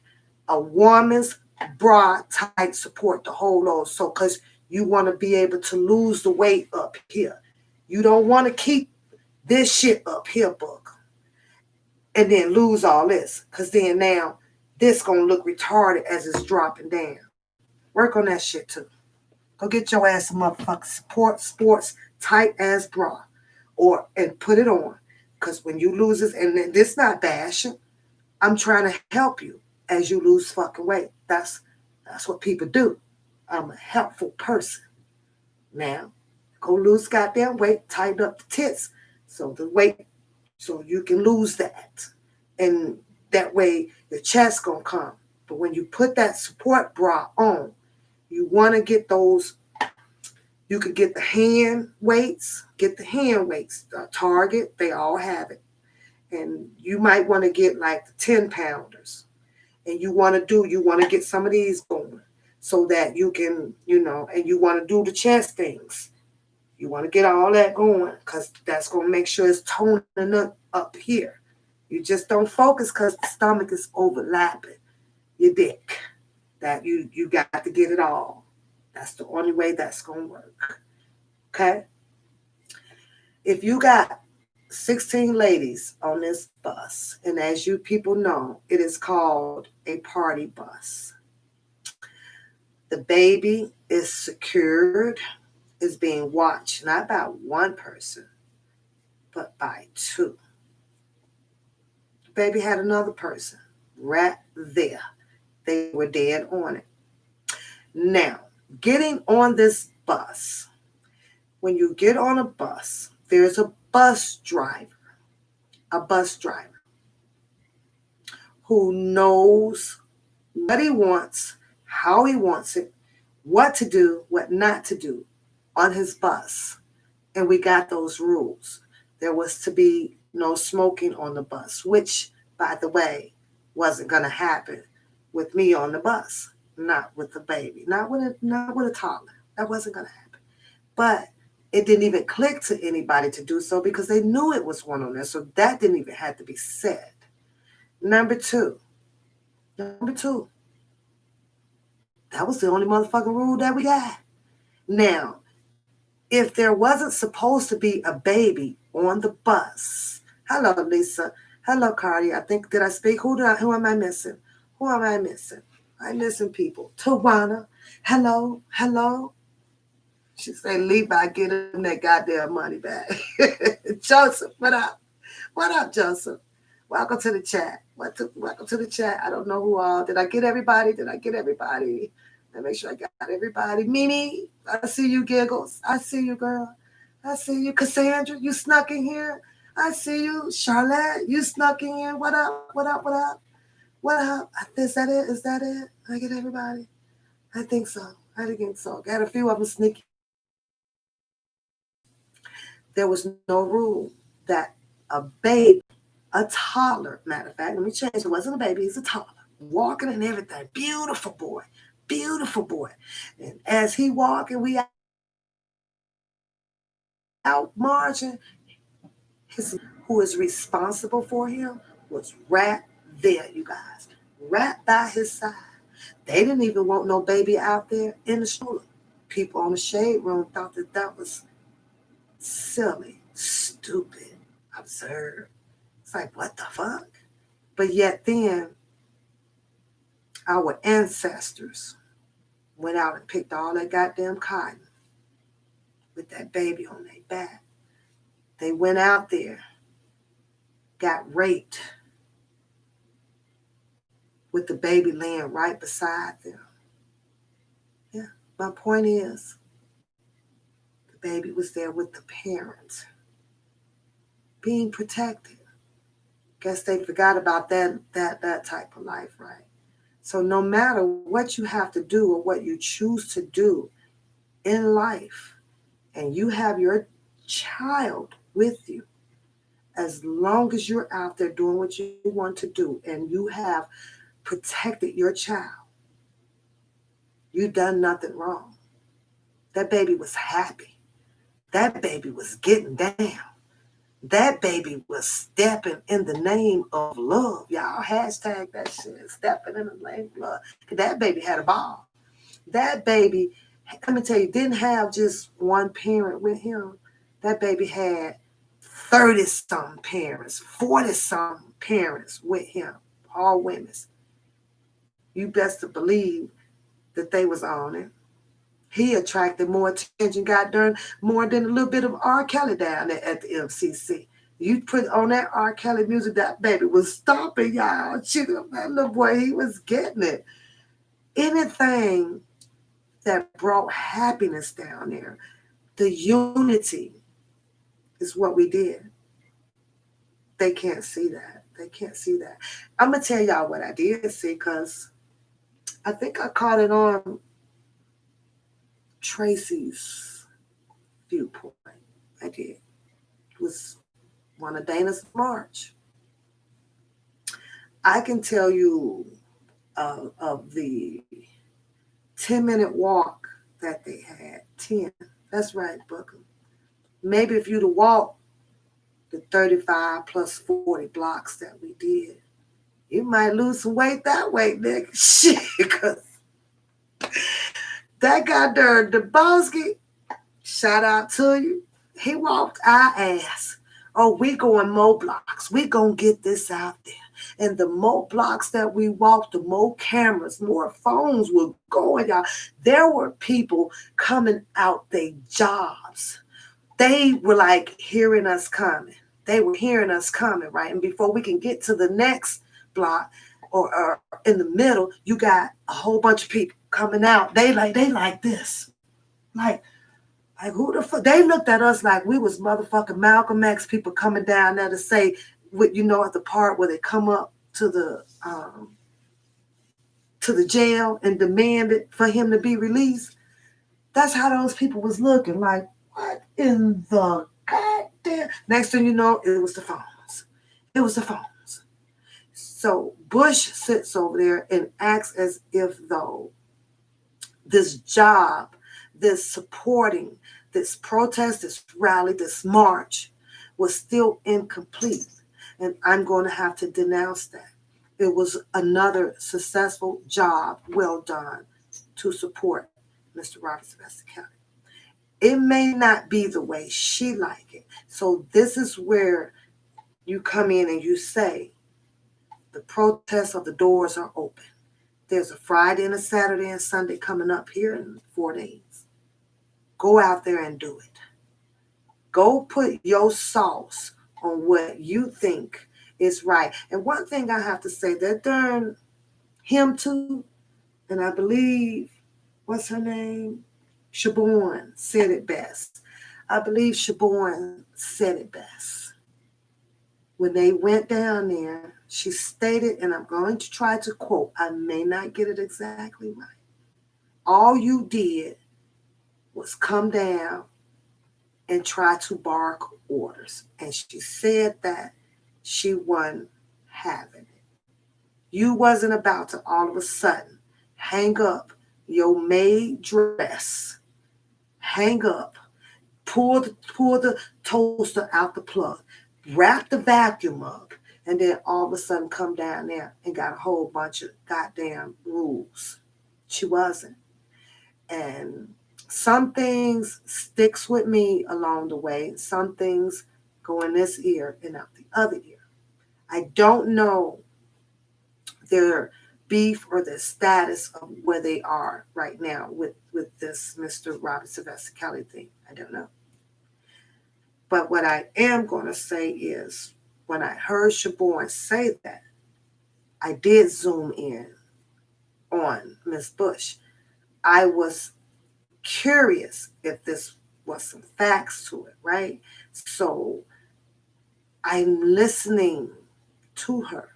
a woman's bra type support to hold on. So, because you want to be able to lose the weight up here. You don't want to keep this shit up here, Book, and then lose all this. Because then now, this going to look retarded as it's dropping down. Work on that shit, too. Go get your ass some motherfucking sports tight ass bra, and put it on. Because when you lose this, and this not bashing, I'm trying to help you as you lose fucking weight. That's what people do. I'm a helpful person. Now, go lose goddamn weight, tighten up the tits, so you can lose that, and that way your chest gonna come. But when you put that support bra on, you want to get those. You could get the hand weights. Target, they all have it. And you might want to get like the 10 pounders. And you want to get some of these going so that you can, and you want to do the chest things. You want to get all that going because that's going to make sure it's toning up here. You just don't focus because the stomach is overlapping your dick. That you got to get it all. That's the only way that's going to work. Okay? If you got 16 ladies on this bus, and as you people know, it is called a party bus. The baby is secured, is being watched, not by one person, but by two. The baby had another person right there. They were dead on it. Now, getting on this bus, when you get on a bus, there's a bus driver who knows what he wants, how he wants it, what to do, what not to do on his bus. And we got those rules. There was to be no smoking on the bus, which, by the way, wasn't going to happen with me on the bus, not with the baby, not with a toddler. That wasn't going to happen. But it didn't even click to anybody to do so because they knew it was one on there. So that didn't even have to be said. Number two, that was the only motherfucking rule that we got. Now, if there wasn't supposed to be a baby on the bus, hello, Lisa. Hello, Cardi. I think, did I speak? Who am I missing? Who am I missing? I'm missing people. Tawana. Hello. She said, Levi, get him that goddamn money back. Joseph, what up? What up, Joseph? Welcome to the chat. Welcome to the chat. I don't know who all. Did I get everybody? Let me make sure I got everybody. Mimi, I see you, Giggles. I see you, girl. I see you. Cassandra, you snuck in here. I see you. Charlotte, you snuck in here. What up? Is that it? Did I get everybody? I think so. Got a few of them sneaky. There was no rule that a baby, a toddler, matter of fact, let me change. It wasn't a baby, he's a toddler, walking and everything. Beautiful boy. And as he walked and we out marching, who is responsible for him was right there, you guys, right by his side. They didn't even want no baby out there in the stroller. People on the shade room thought that was silly, stupid, absurd. It's like, what the fuck? But yet then, our ancestors went out and picked all that goddamn cotton with that baby on their back. They went out there, got raped with the baby laying right beside them. Yeah, my point is, the baby was there with the parents, being protected. Guess they forgot about that type of life, right? So no matter what you have to do or what you choose to do in life, and you have your child with you, as long as you're out there doing what you want to do and you have protected your child, you've done nothing wrong. That baby was happy. That baby was getting down. That baby was stepping in the name of love. Y'all hashtag that shit, stepping in the name of love. That baby had a ball. That baby, let me tell you, didn't have just one parent with him. That baby had 30-something parents, 40-something parents with him, all women. You best to believe that they was on it. He attracted more attention, got done more than a little bit of R. Kelly down there at the MCC. You put on that R. Kelly music, that baby was stomping, y'all. That little boy, he was getting it. Anything that brought happiness down there, the unity is what we did. They can't see that. I'm going to tell y'all what I did see, because I think I caught it on Tracy's viewpoint. I did. It was one of Dana's march. I can tell you of the 10-minute walk that they had. 10. That's right, Booker. Maybe if you'd have walked the 35 plus 40 blocks that we did, you might lose some weight that way, nigga. Shit, because that guy there, Dubowski, shout out to you. He walked our ass. Oh, we going more blocks. We gonna get this out there. And the more blocks that we walked, the more cameras, more phones were going, y'all. There were people coming out their jobs. They were like hearing us coming. Right? And before we can get to the next block, or in the middle, you got a whole bunch of people coming out. They like this. Like who the fuck? They looked at us like we was motherfucking Malcolm X people coming down there to say, what, at the part where they come up to the jail and demanded for him to be released. That's how those people was looking. Like, what in the goddamn? Next thing you know, it was the phones. It was the phones. So Bush sits over there and acts as if though this job, this supporting, this protest, this rally, this march was still incomplete. And I'm going to have to denounce that. It was another successful job, well done, to support Mr. Robert Sylvester Kelly. It may not be the way she like it. So this is where you come in and you say, the protests of the doors are open. There's a Friday and a Saturday and Sunday coming up here in 4 days. Go out there and do it. Go put your sauce on what you think is right. And one thing I have to say, that darn him too, and I believe, what's her name? Siobhan said it best. I believe Siobhan said it best. When they went down there, she stated, and I'm going to try to quote, I may not get it exactly right. All you did was come down and try to bark orders. And she said that she wasn't having it. You wasn't about to all of a sudden hang up your maid dress, hang up, pull the toaster out the plug, wrap the vacuum up, and then all of a sudden come down there and got a whole bunch of goddamn rules. She wasn't. And some things sticks with me along the way. Some things go in this ear and out the other ear. I don't know their beef or their status of where they are right now with this Mr. Robert Sylvester Kelly thing. I don't know. But what I am going to say is, when I heard Siobhan say that, I did zoom in on Miss Bush. I was curious if this was some facts to it, right? So I'm listening to her.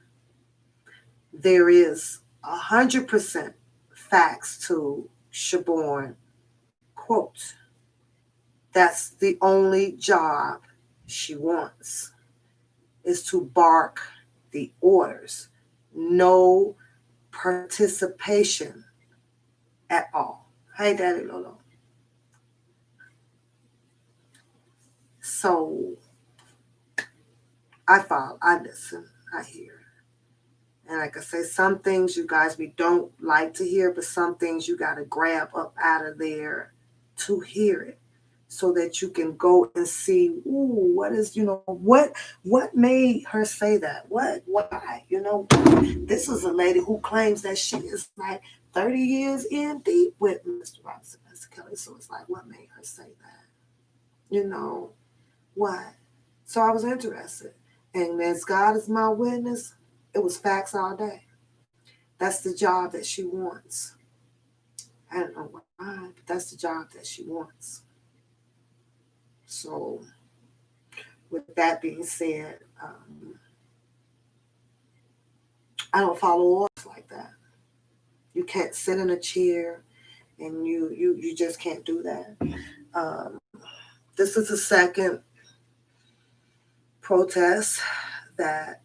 There is 100% facts to Siobhan quote. That's the only job she wants, is to bark the orders. No participation at all. Hey, Daddy Lolo. So I follow, I listen, I hear. And like I say, some things you guys, we don't like to hear, but some things you got to grab up out of there to hear it, so that you can go and see, ooh, what is, what made her say that? Why? This is a lady who claims that she is like 30 years in deep with Mr. Robert Sylvester Kelly. So it's like, what made her say that? What? So I was interested. And as God is my witness, it was facts all day. That's the job that she wants. I don't know why, but that's the job that she wants. So with that being said, I don't follow orders like that. You can't sit in a chair and you just can't do that. This is the second protest that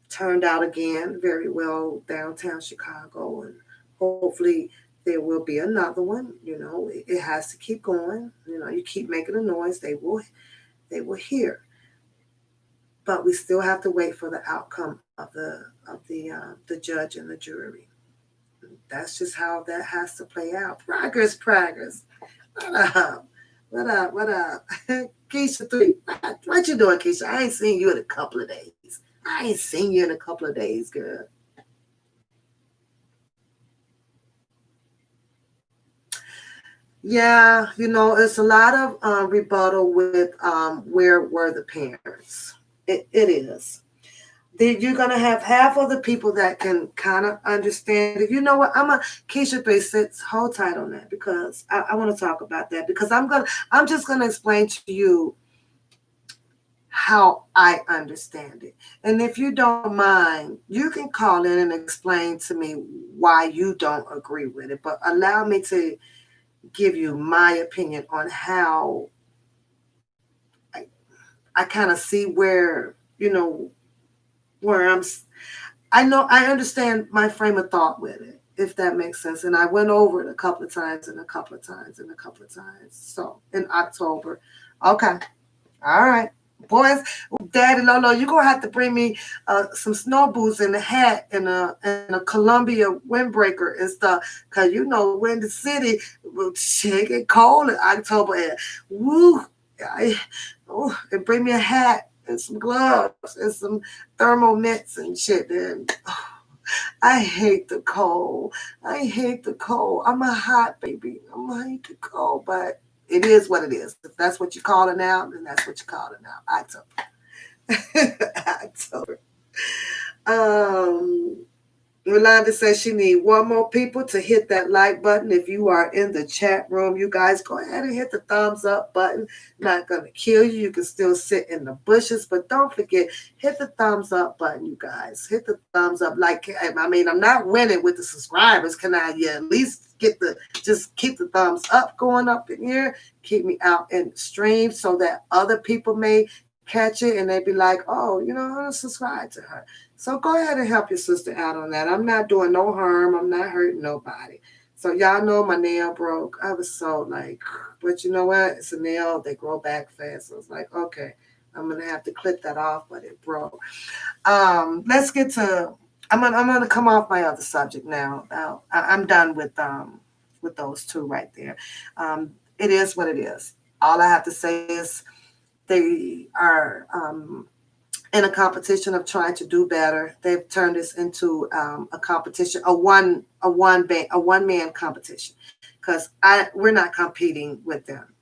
turned out again very well downtown Chicago, and hopefully there will be another one. It has to keep going. You keep making a noise, they will hear. But we still have to wait for the outcome of the judge and the jury. That's just how that has to play out. Progress. What up? Keisha 3. What you doing, Keisha? I ain't seen you in a couple of days. Girl. Yeah, it's a lot of rebuttal with where were the parents. It is. you're gonna have half of the people that can kind of understand it. You know what? Keisha 36. Hold tight on that because I want to talk about that because I'm just gonna explain to you how I understand it. And if you don't mind, you can call in and explain to me why you don't agree with it. But allow me to give you my opinion on how I kind of see where, where I know I understand my frame of thought with it, if that makes sense. And I went over it a couple of times and a couple of times and a couple of times. So in October. Okay. All right. Boys, Daddy Lolo, you're gonna have to bring me some snow boots and a hat and a Columbia windbreaker and stuff. Cause we're in the city, shit get cold in October and woo, and bring me a hat and some gloves and some thermal mitts and shit. And I hate the cold. I hate the cold. I'm a hot baby. I hate the cold, but it is what it is. If that's what you call it now, then that's what you call it now. October. Rolanda says she need one more people to hit that like button. If you are in the chat room, you guys go ahead and hit the thumbs up button. Not going to kill you. You can still sit in the bushes, but don't forget, hit the thumbs up button, you guys. Hit the thumbs up. I'm not winning with the subscribers. Can I at least just keep the thumbs up going up in here? Keep me out in the stream so that other people may catch it and they be like, oh, I'm going to subscribe to her. So go ahead and help your sister out on that. I'm not doing no harm. I'm not hurting nobody. So y'all know my nail broke. I was so but you know what? It's a nail. They grow back fast. So it's like, okay, I'm going to have to clip that off, but it broke. Let's get to, I'm going to come off my other subject now. I'm done with those two right there. It is what it is. All I have to say is they are, in a competition of trying to do better. They've turned this into a competition, a one man competition, because we're not competing with them.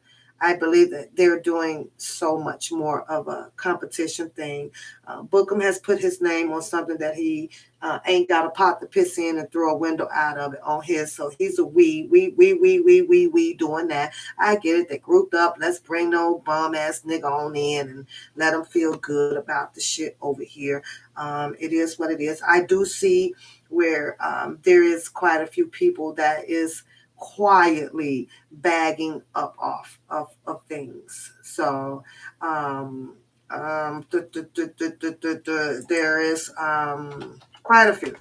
I believe that they're doing so much more of a competition thing. Bookham has put his name on something that he ain't got a pot to piss in and throw a window out of it on his. So he's a we doing that. I get it. They grouped up. Let's bring no bum ass nigga on in and let them feel good about the shit over here. It is what it is. I do see where there is quite a few people that is quietly bagging up off of things. So there is quite a few,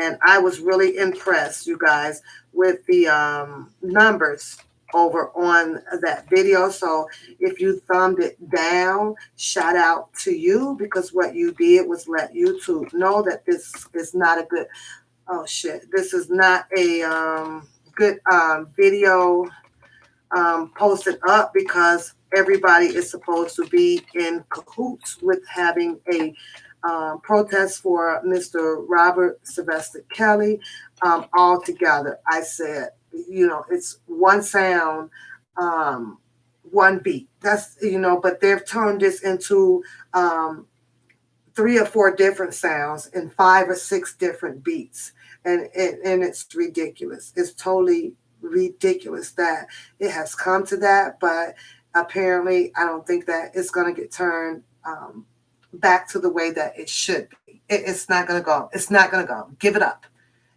and I was really impressed, you guys, with the numbers over on that video. So if you thumbed it down, shout out to you, because what you did was let YouTube know that this is not a good, this is not a good video posted up, because everybody is supposed to be in cahoots with having a protest for Mr. Robert Sylvester Kelly all together. I said, it's one sound, one beat. That's, but they've turned this into 3 or 4 different sounds and 5 or 6 different beats. And it's ridiculous. It's totally ridiculous that it has come to that. But apparently, I don't think that it's going to get turned back to the way that it should be. It's not going to go. It's not going to go. Give it up.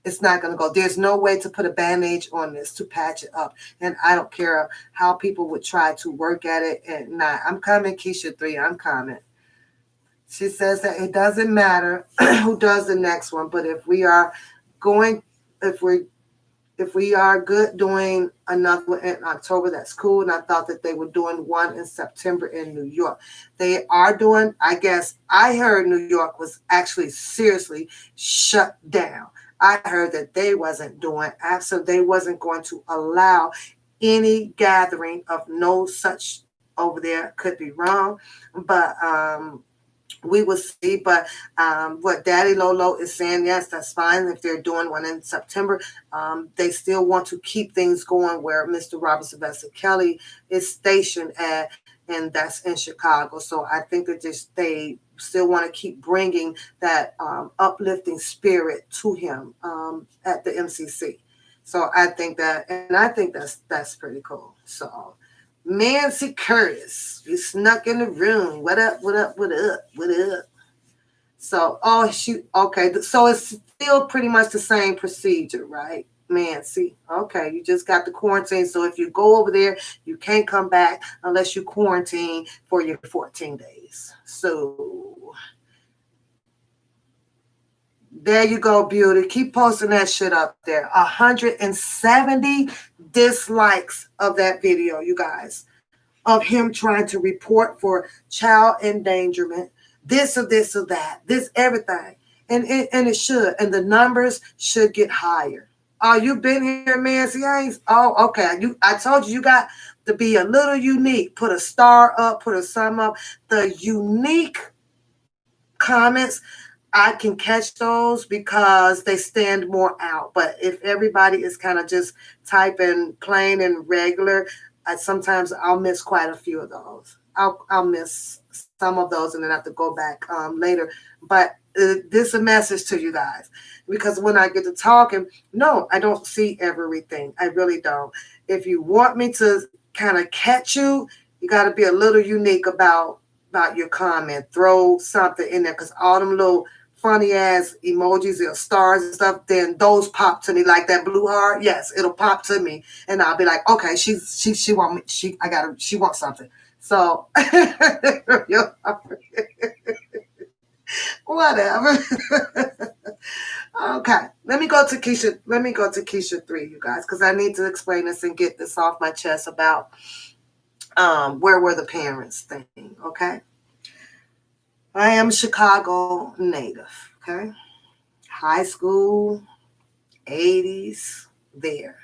It's not going to go. There's no way to put a bandage on this to patch it up. And I don't care how people would try to work at it. And not. I'm coming, Keisha 3. I'm coming. She says that it doesn't matter who does the next one, but if we are good doing another one in October, that's cool. And I thought that they were doing one in September in New York. They are doing, I guess, I heard New York was actually seriously shut down. I heard that they wasn't doing, absolutely, they wasn't going to allow any gathering of no such over there. Could be wrong, but we will see. But what Daddy Lolo is saying, yes, that's fine. If they're doing one in September, they still want to keep things going where Mr. Robert Sylvester Kelly is stationed at, and that's in Chicago. So I think that they still want to keep bringing that uplifting spirit to him at the MCC. So I think that's pretty cool. So Nancy Curtis, you snuck in the room. What up? What up? What up? What up? So, okay. So it's still pretty much the same procedure, right? Nancy, okay, you just got the quarantine. So if you go over there, you can't come back unless you quarantine for your 14 days. So there you go, beauty. Keep posting that shit up there. 170 dislikes of that video, you guys, of him trying to report for child endangerment, this or that, this everything. And it should. And the numbers should get higher. Oh, you've been here, Nancy Hayes? Oh, okay. I told you got to be a little unique. Put a star up, put a sum up. The unique comments, I can catch those because they stand more out. But if everybody is kind of just typing plain and regular, sometimes I'll miss quite a few of those. I'll miss some of those and then have to go back later. But this is a message to you guys, because when I get to talking, no, I don't see everything. I really don't. If you want me to kind of catch you, you got to be a little unique about your comment. Throw something in there, because all them little funny ass emojis or stars and stuff, then those pop to me, like that blue heart. Yes, it'll pop to me, and I'll be like, okay, she want me. She wants something. So whatever. Okay, let me go to Keisha. Let me go to Keisha 3, you guys, because I need to explain this and get this off my chest about where were the parents thing. Okay, I am a Chicago native. Okay, high school, 80s, there.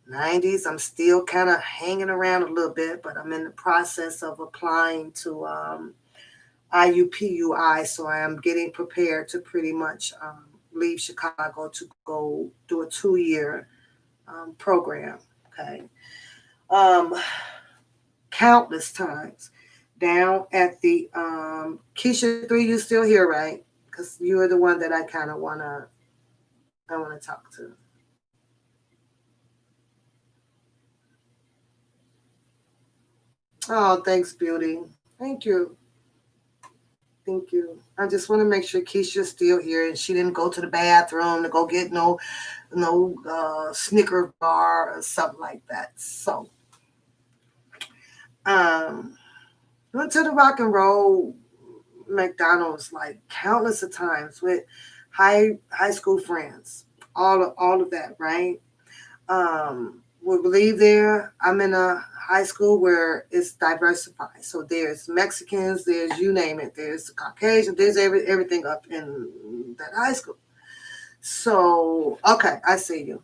90s, I'm still kind of hanging around a little bit, but I'm in the process of applying to IUPUI, so I am getting prepared to pretty much leave Chicago to go do a 2-year program. Okay, countless times down at the Keisha 3. You still here, right? Because you are the one that I kind of wanna talk to. Oh, thanks, beauty. Thank you. Thank you. I just want to make sure Keisha's still here and she didn't go to the bathroom to go get no Snicker bar or something like that. So, went to the Rock and Roll McDonald's like countless of times with high school friends. All of that, right? We believe there. I'm in a high school where it's diversified. So there's Mexicans, there's you name it, there's Caucasian, there's everything up in that high school. So okay, I see you.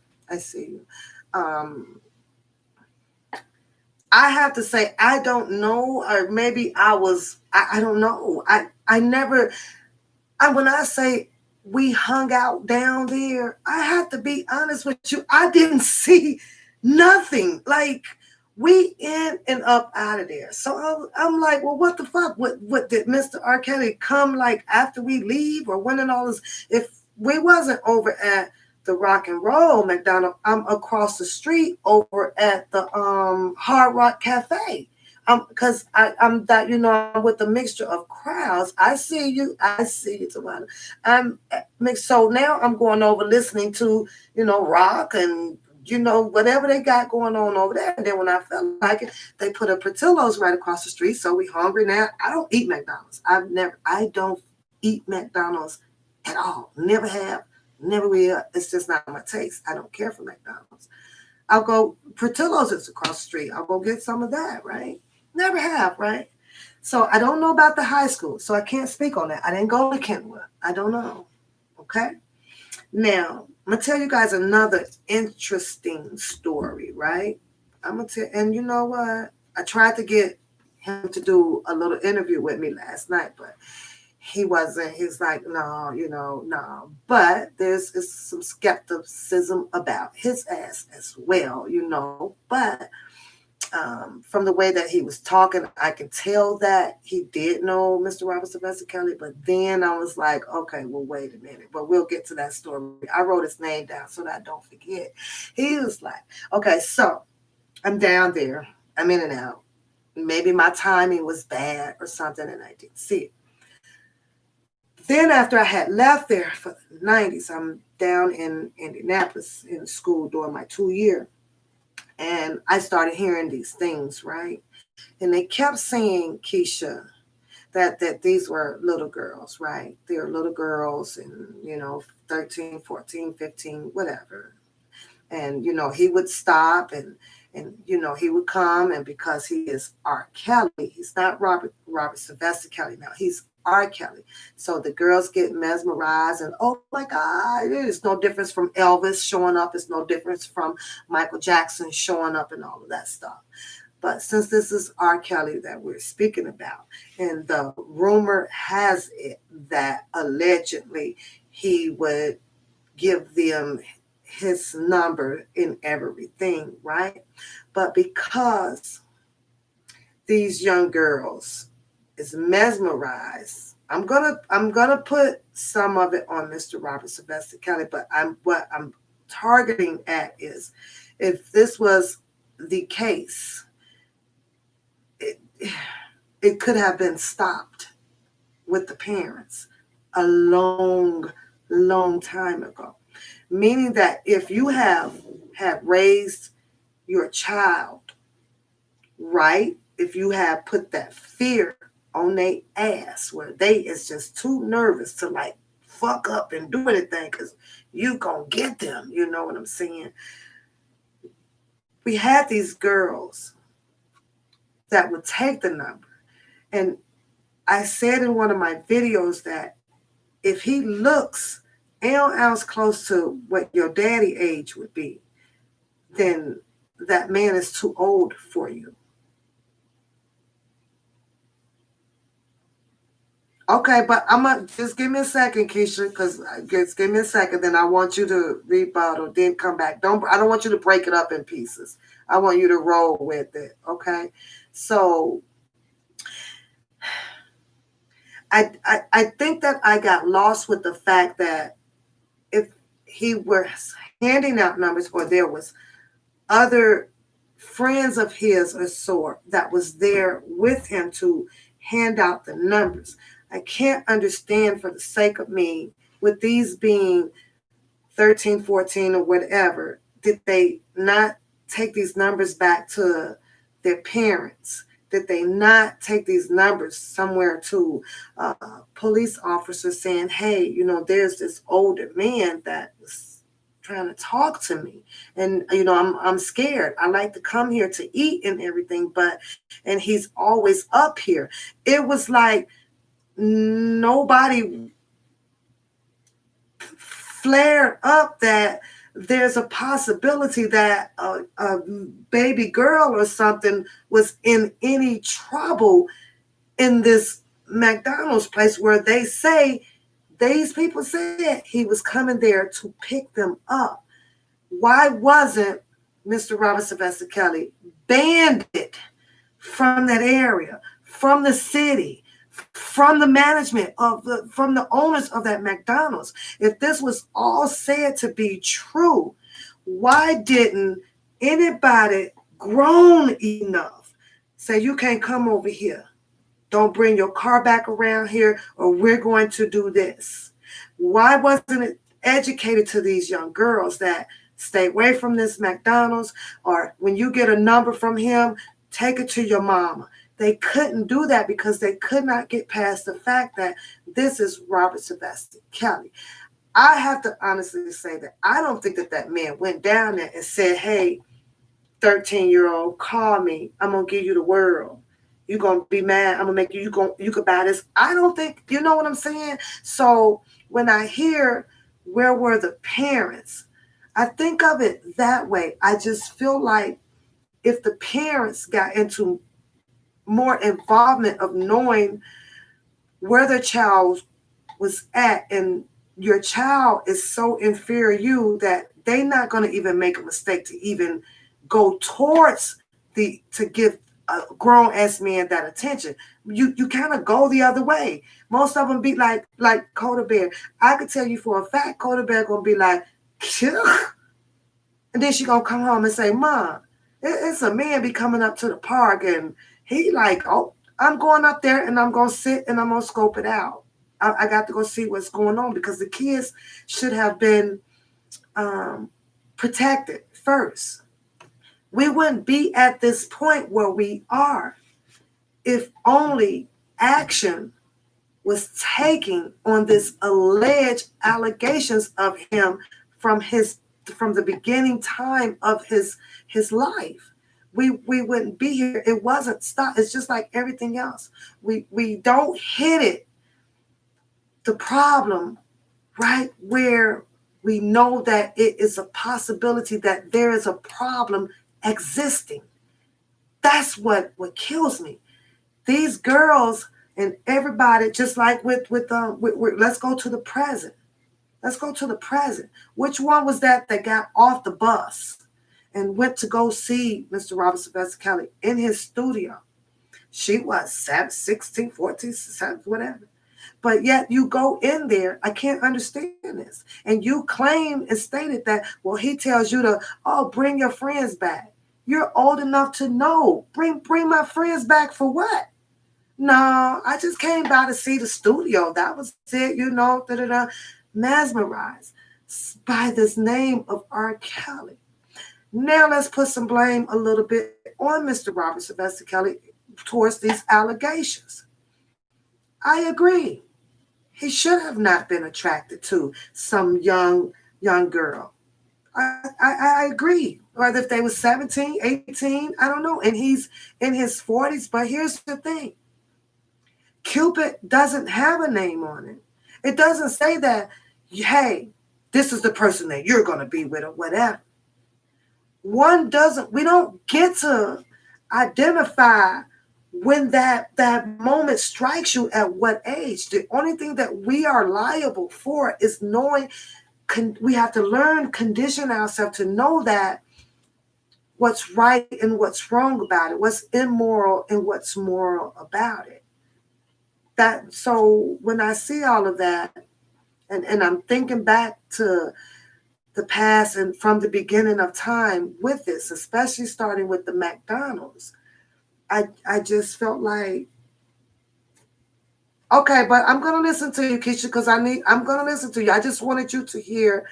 I have to say I don't know, or maybe I don't know. I never. When I say we hung out down there, I have to be honest with you. I didn't see nothing. Like, we in and up out of there. So I'm like, well, what the fuck? What did Mr. R. Kelly come like after we leave, or when and all this? If we wasn't over at the Rock and Roll McDonald, I'm across the street over at the Hard Rock Cafe. Because I'm that, I'm with a mixture of crowds. I see you, Tawana. I'm mixed. So now I'm going over listening to, rock and, whatever they got going on over there. And then when I felt like it, they put a Portillo's right across the street. So we hungry now. I don't eat McDonald's. I don't eat McDonald's at all. Never have, never will. It's just not my taste. I don't care for McDonald's. I'll go, Portillo's is across the street. I'll go get some of that, right? Never have, right? So I don't know about the high school, so I can't speak on that. I didn't go to Kenwood. I don't know. Okay? Now, I'm going to tell you guys another interesting story, right? I'm going to tell, and you know what? I tried to get him to do a little interview with me last night, but he wasn't. He's like, no, no. But there's some skepticism about his ass as well, But From the way that he was talking, I could tell that he did know Mr. Robert Sylvester Kelly. But then I was like, okay, well, wait a minute. But we'll get to that story. I wrote his name down so that I don't forget. He was like, okay, so I'm down there. I'm in and out. Maybe my timing was bad or something, and I didn't see it. Then after I had left there for the 90s, I'm down in Indianapolis in school during my 2 year. And I started hearing these things, right? And they kept saying, Keisha, that these were little girls, right? They were little girls and, 13, 14, 15, whatever. And, he would stop and he would come, and because he is R. Kelly, he's not Robert Sylvester Kelly now, he's R. Kelly. So the girls get mesmerized and, oh my God, there's no difference from Elvis showing up. It's no difference from Michael Jackson showing up and all of that stuff. But since this is R. Kelly that we're speaking about, and the rumor has it that allegedly he would give them his number in everything, right? But because these young girls is mesmerized, I'm gonna put some of it on Mr. Robert Sylvester Kelly, but what I'm targeting at is, if this was the case, it could have been stopped with the parents a long time ago. Meaning that if you have raised your child right, if you have put that fear on their ass where they is just too nervous to like fuck up and do anything because you gonna get them, you know what I'm saying? We had these girls that would take the number. And I said in one of my videos that if he looks ounce close to what your daddy age would be, then that man is too old for you. Okay, but I'm gonna just give me a second, Keisha, because just give me a second. Then I want you to rebuttal, then come back. I don't want you to break it up in pieces. I want you to roll with it. Okay, so I think that I got lost with the fact that if he was handing out numbers, or there was other friends of his or sort that was there with him to hand out the numbers, I can't understand, for the sake of me, with these being 13, 14 or whatever, did they not take these numbers back to their parents? Did they not take these numbers somewhere to police officers saying, hey, there's this older man that is trying to talk to me, and I'm scared. I like to come here to eat and everything, and he's always up here. It was like nobody flared up that there's a possibility that a baby girl or something was in any trouble in this McDonald's place, where they say, these people said he was coming there to pick them up. Why wasn't Mr. Robert Sylvester Kelly banned from that area, from the city, from the management from the owners of that McDonald's? If this was all said to be true, why didn't anybody grown enough say, you can't come over here? Don't bring your car back around here, or we're going to do this. Why wasn't it educated to these young girls that stay away from this McDonald's, or when you get a number from him, take it to your mama? They couldn't do that because they could not get past the fact that this is Robert Sylvester Kelly. I have to honestly say that I don't think that man went down there and said, hey, 13-year-old, call me. I'm going to give you the world. You're going to be mad. I'm going to make you could buy this. I don't think, you know what I'm saying? So when I hear, where were the parents? I think of it that way. I just feel like if the parents got into more involvement of knowing where their child was at, and your child is so inferior you that they're not going to even make a mistake to even go towards to give grown ass men that attention. You kind of go the other way. Most of them be like Coda Bear. I could tell you for a fact, Coda Bear gonna be like, and then she gonna come home and say, "Mom, it's a man be coming up to the park, and he like, oh, I'm going up there and I'm gonna sit and I'm gonna scope it out. I got to go see what's going on because the kids should have been protected first. We wouldn't be at this point where we are if only action was taken on this alleged allegations of him from the beginning time of his life. We wouldn't be here. It wasn't stop. It's just like everything else. We don't hit it, the problem, right where we know that it is a possibility that there is a problem existing. That's what kills me. These girls and everybody, just like with let's go to the present. Let's go to the present. Which one was that got off the bus and went to go see Mr. Robert Sylvester Kelly in his studio? She was 16, 14, 17, whatever. But yet you go in there, I can't understand this. And you claim and stated that, well, he tells you to, oh, bring your friends back. You're old enough to know. Bring my friends back for what? No, I just came by to see the studio. That was it, mesmerized by this name of R. Kelly. Now let's put some blame a little bit on Mr. Robert Sylvester Kelly towards these allegations. I agree. He should have not been attracted to some young girl. I agree. Whether if they were 17, 18, I don't know. And he's in his 40s. But here's the thing. Cupid doesn't have a name on it. It doesn't say that, hey, this is the person that you're going to be with or whatever. We don't get to identify when that moment strikes you at what age. The only thing that we are liable for is knowing, we have to condition ourselves to know that what's right and what's wrong about it, what's immoral and what's moral about it. So when I see all of that, and I'm thinking back to the past and from the beginning of time with this, especially starting with the McDonald's, I just felt like, okay, but I'm going to listen to you, Keisha, because I'm going to listen to you. I just wanted you to hear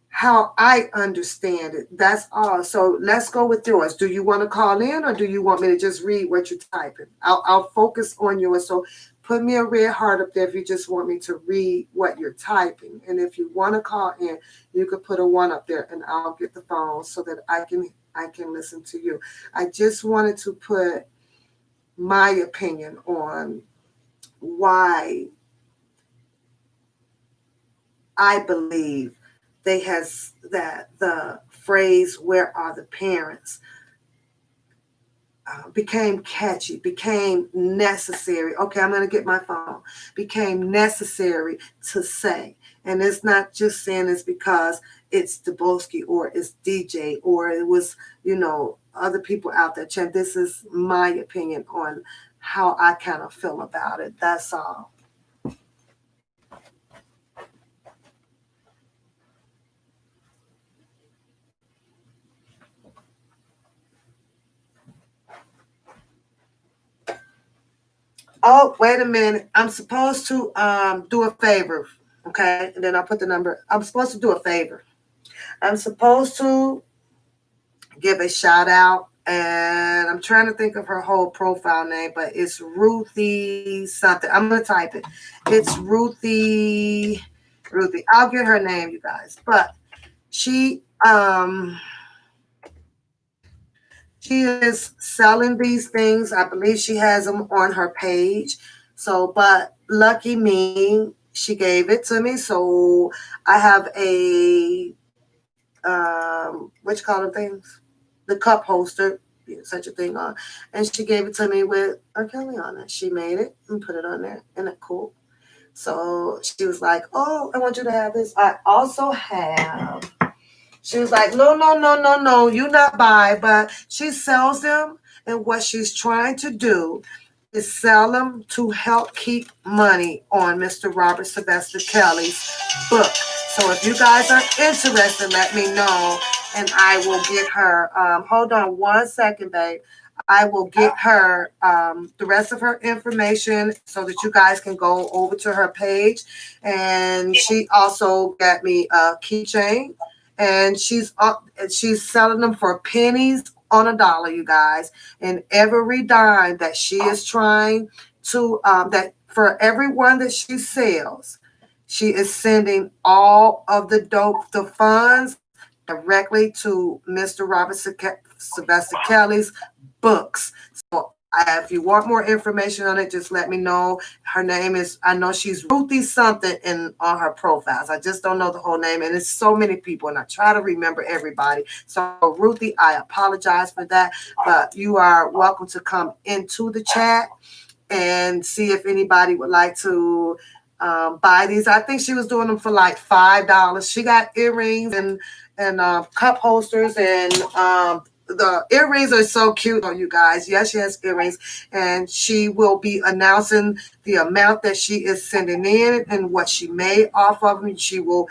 how I understand it. That's all. So let's go with yours. Do you want to call in or do you want me to just read what you're typing? I'll focus on yours. So put me a red heart up there if you just want me to read what you're typing. And if you want to call in, you could put a 1 up there and I'll get the phone so that I can listen to you. I just wanted to put my opinion on why I believe that the phrase "where are the parents" became catchy, became necessary. Okay, I'm going to get my phone. Became necessary to say. And it's not just saying it's because it's Dubowski or it's DJ or it was, other people out there. This is my opinion on how I kind of feel about it. That's all. Oh, wait a minute. I'm supposed to do a favor. Okay. And then I'll put the number. I'm supposed to do a favor. I'm supposed to give a shout out. And I'm trying to think of her whole profile name, but it's Ruthie something. I'm going to type it. It's Ruthie. I'll get her name, you guys. But she is selling these things. I believe she has them on her page. So, but lucky me, she gave it to me. So I have a, what you call them things? The cup holster, such a thing on. And she gave it to me with R. Kelly on it. She made it and put it on there. Isn't it cool? So she was like, oh, I want you to have this. I also have, She was like, no, you not buy, but she sells them. And what she's trying to do is sell them to help keep money on Mr. Robert Sylvester Kelly's book. So if you guys are interested, let me know, and I will get her. Hold on one second, babe. I will get her the rest of her information so that you guys can go over to her page. And she also got me a keychain, and she's selling them for pennies on a dollar, you guys. And every dime that she is trying to that for everyone that she sells, she is sending all of the funds directly to Mr. Robert Sylvester Kelly's books. So if you want more information on it, just let me know. Her name is, I know she's Ruthie something on her profiles. I just don't know the whole name. And it's so many people, and I try to remember everybody. So Ruthie, I apologize for that. But you are welcome to come into the chat and see if anybody would like to buy these. I think she was doing them for like $5. She got earrings and cup holsters, and the earrings are so cute. Oh, you guys, yes, she has earrings, and she will be announcing the amount that she is sending in and what she made off of them. She will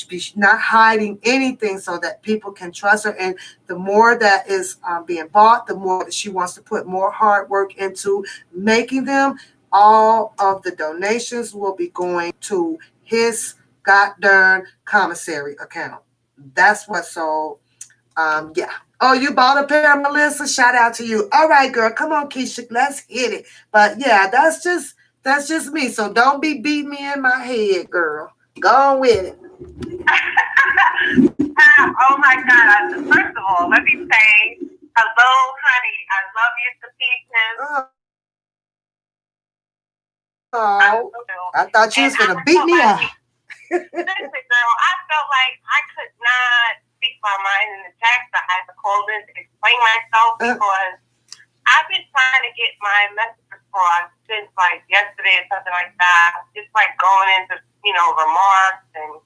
be not hiding anything so that people can trust her. And the more that is being bought, the more that she wants to put more hard work into making them. All of the donations will be going to his goddamn commissary account. That's what. So yeah. Oh, you bought a pair, Melissa? Shout out to you. All right, girl. Come on, Keisha. Let's hit it. But yeah, that's just me. So don't be beating me in my head, girl. Go on with it. Oh my God. First of all, let me say hello, honey. I love you to pieces. Oh, I thought you was going to beat me up. Listen, girl, I felt like I could not speak my mind in the text. I had to call in to explain myself because I've been trying to get my message across since like yesterday or something like that. Just like going into, remarks and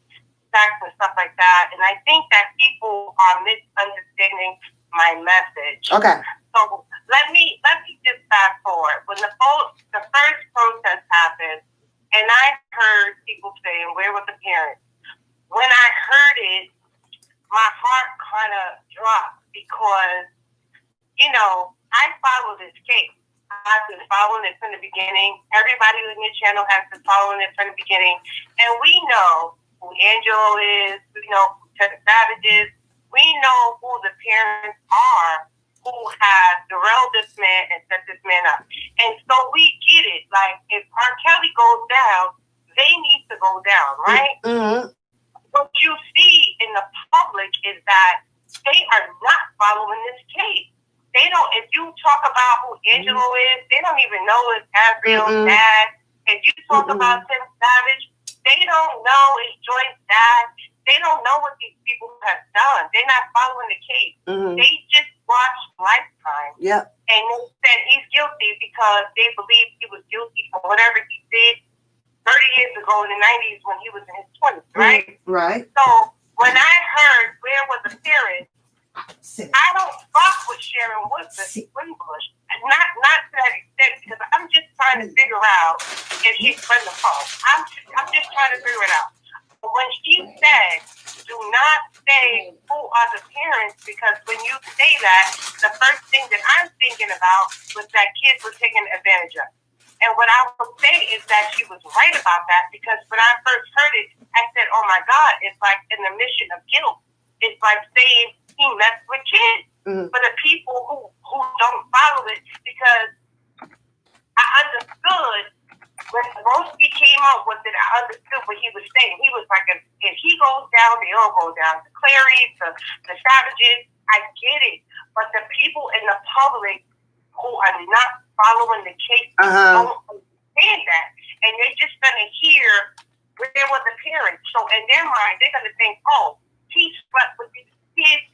text and stuff like that. And I think that people are misunderstanding my message. Okay. So let me just fast forward. When the first protest happened, and I heard people saying, "Where were the parents?" When I heard it, my heart kind of dropped because, I follow this case. I've been following it from the beginning. Everybody on your channel has been following it from the beginning. And we know who Angelo is. We know who Ted Savage is. We know who the parents are who have derailed this man and set this man up. And so we get it. Like, if R. Kelly goes down, they need to go down, right? Mm-hmm. What you see in the public is that they are not following this case. They don't, if you talk about who Angelo is, they don't even know it's Azriel's dad. If you talk about Tim Savage, they don't know it's Joyce's dad. They don't know what these people have done. They're not following the case. They just watched Lifetime. Yep. And they said he's guilty because they believe he was guilty for whatever he did 30 years ago in the 90s when he was in his 20s, right? Right. So when I heard Where Was the Parents, I don't fuck with Sharon Winbush. Not to that extent, because I'm just trying to figure out if she's from the phone. I'm just trying to figure it out. But when she said, do not say who are the parents, because when you say that, the first thing that I'm thinking about was that kids were taken advantage of. And what I will say is that she was right about that, because when I first heard it, I said, oh my God, it's like an admission of guilt. It's like saying he messed with kids. For the people who don't follow it, because I understood when Broski came up with it, I understood what he was saying. He was like, if he goes down, they all go down. The Claries, the Savages, I get it. But the people in the public who are not following the case don't understand that. And they're just going to hear where were the parents. So in their mind, they're going to think, oh, he slept with these kids.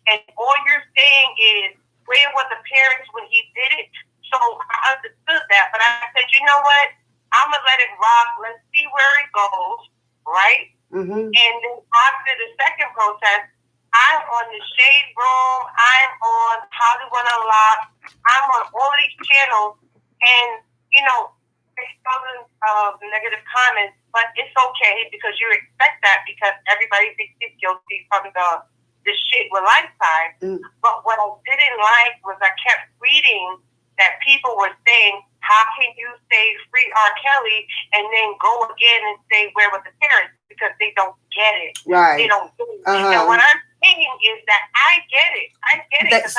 And all you're saying is, where were the parents when he did it? So I understood that. But I said, you know what? I'm going to let it rock. Let's see where it goes, right? And then after the second protest, I I'm on the Shade Room. I'm on Hollywood Unlocked. I'm on all of these channels, and there's thousands of negative comments, but it's okay because you expect that because everybody thinks he's guilty from the shit with Lifetime. But what I didn't like was I kept reading that people were saying, how can you say free R. Kelly and then go again and say where were the parents? Because they don't get it. Right. They don't get it. And what I'm saying is that I get it. I get it.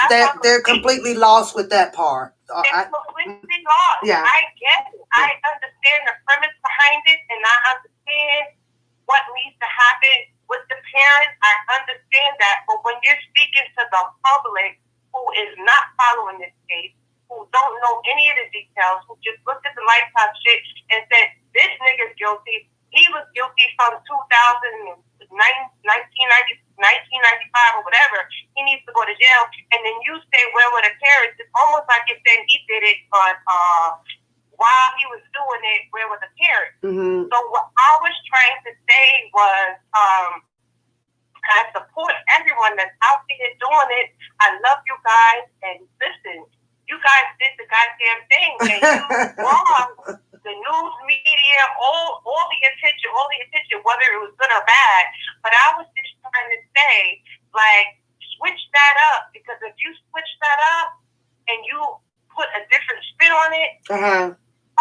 They're completely lost with that part. They're completely lost. Yeah. I get it. I understand the premise behind it, and I understand what needs to happen with the parents. I understand that. But when you're speaking to the public who is not following this case, who don't know any of the details, who just looked at the Lifetime shit and said, this nigga's guilty. He was guilty from 1995 or whatever. He needs to go to jail. And then you say, where were the parents? It's almost like you're saying he did it, but while he was doing it, where were the parents? Mm-hmm. So what I was trying to say was, I support everyone that's out there doing it. I love you guys. And listen, you guys did the goddamn thing. And you wrong. The news media, all the attention, whether it was good or bad. But I was just trying to say, like, switch that up. Because if you switch that up and you put a different spin on it,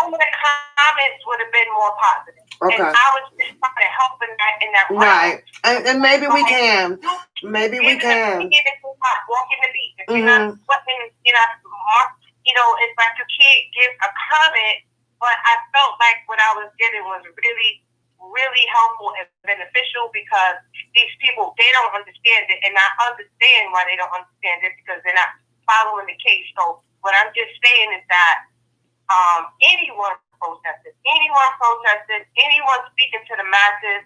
some of the comments would have been more positive. Okay. And I was just trying to help in that right. And maybe we can. Maybe we can. Walking the beat. If you're not putting, it's like you can't give a comment. But I felt like what I was getting was really, really helpful and beneficial because these people, they don't understand it. And I understand why they don't understand it because they're not following the case. So what I'm just saying is that anyone protesting, anyone speaking to the masses,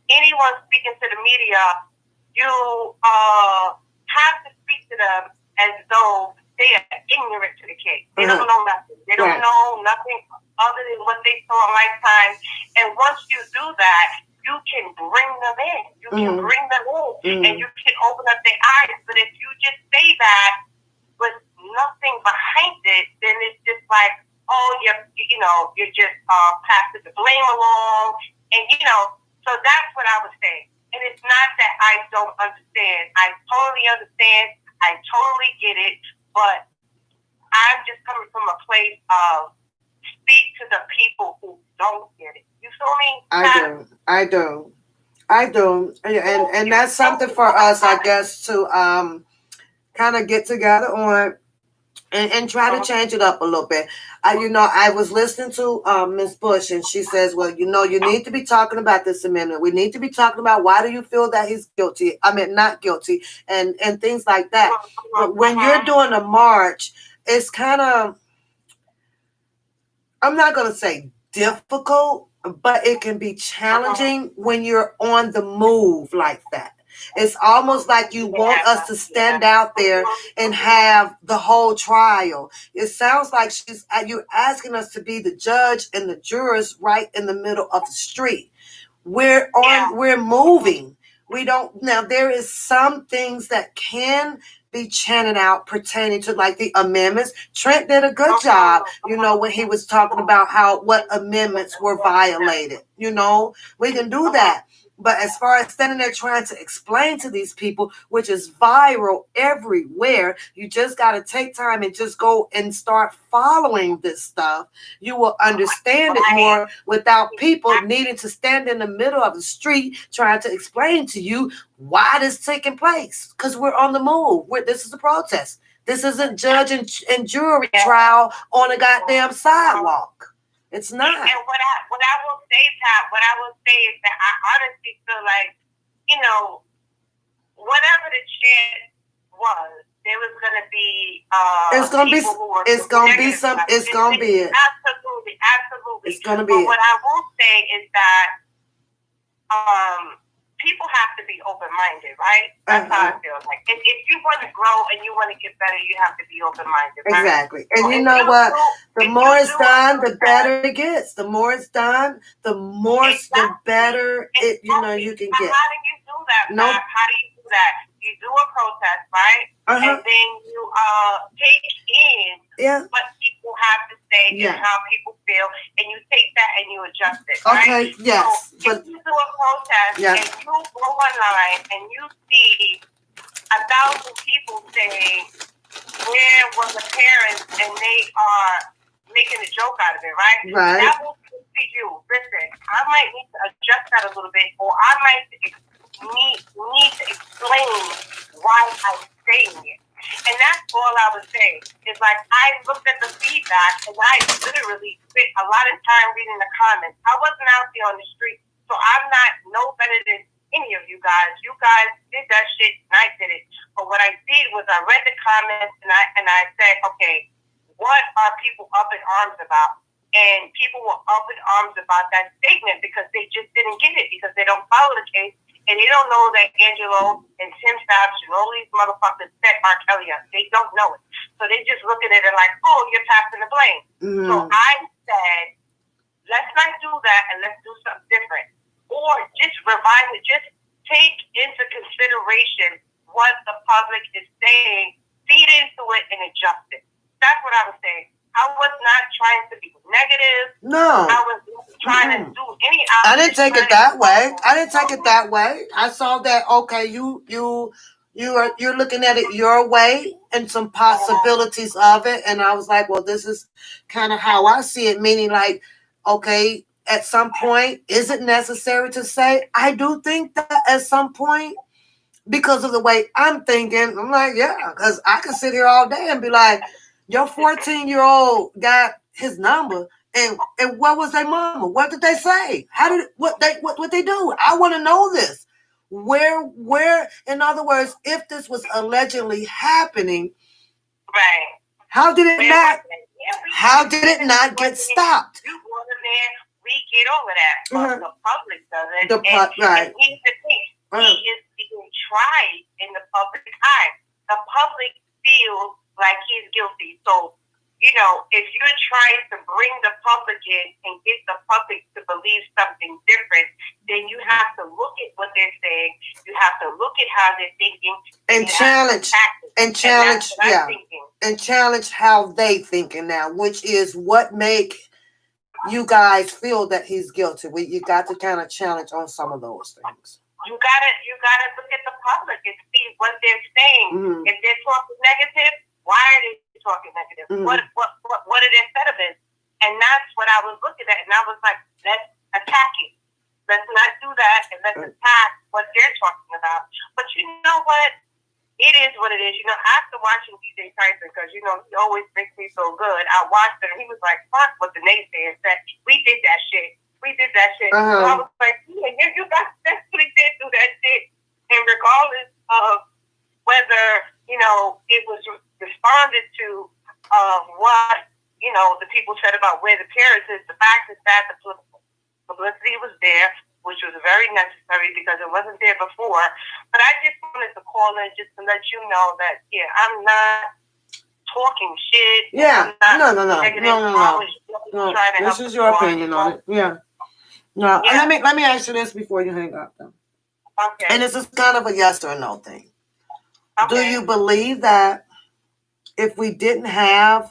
anyone speaking to the media, you have to speak to them as though they are ignorant to the case. They don't know nothing. They don't know nothing other than what they saw in Lifetime. And once you do that, you can bring them in. You can bring them in, and you can open up their eyes. But if you just say that with nothing behind it, then it's just like, oh, you're just passing the blame along. And, so that's what I was saying. And it's not that I don't understand. I totally understand. I totally get it. But I'm just coming from a place of speak to the people who don't get it. You feel me? I do. And that's something for us, I guess, to kind of get together on and try to change it up a little bit. I was listening to Ms. Bush, and she says, well, you need to be talking about this amendment. We need to be talking about why do you feel that he's guilty? I mean, not guilty, and things like that. But when you're doing a march, it's kind of, I'm not going to say difficult, but it can be challenging when you're on the move like that. It's almost like you want us to stand out there and have the whole trial. It sounds like you're asking us to be the judge and the jurors right in the middle of the street. We're moving. Now there is some things that can be chanted out pertaining to like the amendments. Trent did a good job, when he was talking about what amendments were violated. We can do that. But as far as standing there trying to explain to these people, which is viral everywhere, you just got to take time and just go and start following this stuff. You will understand it more without people needing to stand in the middle of the street trying to explain to you why this is taking place. Because we're on the move. This is a protest. This isn't judge and jury trial on a goddamn sidewalk. It's not. And what I will say, Pat, is that I honestly feel like, whatever the chance was, there was going to be it's going to be some. It's going to be it. Absolutely. It's going to be. But what I will say is that people have to be open-minded, right? That's how I feel. Like if you want to grow and you want to get better, you have to be open-minded. Right? Exactly. And you know what? The more it's done, the better it gets. The more it's done, the better it. You can get. How do you do that? How do you do that? you do a protest, right? And then you take in what people have to say and how people feel, and you take that and you adjust it, right? Okay, yes. So if you do a protest and you go online and you see 1,000 people saying, where were the parents, and they are making a joke out of it, right? Right. That will to you. Listen, I might need to adjust that a little bit, or I might need to explain why I'm saying it. And that's all I was saying. It's like I looked at the feedback and I literally spent a lot of time reading the comments. I wasn't out there on the street, so I'm not no better than any of you guys. You guys did that shit and I did it. But what I did was I read the comments and I said, okay, what are people up in arms about? And people were up in arms about that statement because they just didn't get it, because they don't follow the case and they don't know that Angelo and Tim Stabs and all these motherfuckers set R. Kelly up. They don't know it. So they just look at it and like, oh, you're passing the blame. So I said, let's not do that and let's do something different. Or just revise it, just take into consideration what the public is saying, feed into it and adjust it. That's what I was saying. I was not trying to be negative. No. I was trying to do any. I didn't take it that way. I didn't take it that way. I saw that, okay, you're looking at it your way and some possibilities of it. And I was like, well, this is kind of how I see it, meaning like, okay, at some point, is it necessary to say? I do think that at some point, because of the way I'm thinking, I'm like, yeah, because I can sit here all day and be like, your 14-year-old got his number, and what was their mama? What did they say? How did what they do? I want to know this. Where? In other words, if this was allegedly happening, right? How did it not? How did it not get stopped? You go in there, we get over that, but the public doesn't. Right. And here's the thing: he is being tried in the public eye. The public feels like he's guilty. So, you know, if you're trying to bring the public in and get the public to believe something different, then you have to look at what they're saying. You have to look at how they're thinking, and challenge how they thinking now, which is what make you guys feel that he's guilty. You got to kind of challenge on some of those things. You gotta look at the public and see what they're saying. If they're talking negative, why are they talking negative? What are their sentiments? And that's what I was looking at, and I was like, let's attack it. Let's not do that, and let's attack what they're talking about. But you know what? It is what it is. You know, after watching DJ Tyson, because you know he always makes me so good, I watched it, and he was like, "Fuck what the naysayers said. We did that shit. We did that shit." So I was like, "Yeah, you guys definitely did do that shit." And regardless of whether you know it was responded to what you know the people said about where the parents is, the fact is that the publicity was there, which was very necessary because it wasn't there before. But I just wanted to call in just to let you know that I'm not talking shit. Yeah, no. This is your opinion on it. Yeah. No, yeah. Let me ask you this before you hang up, though. Okay. And this is kind of a yes or no thing. Okay. Do you believe that if we didn't have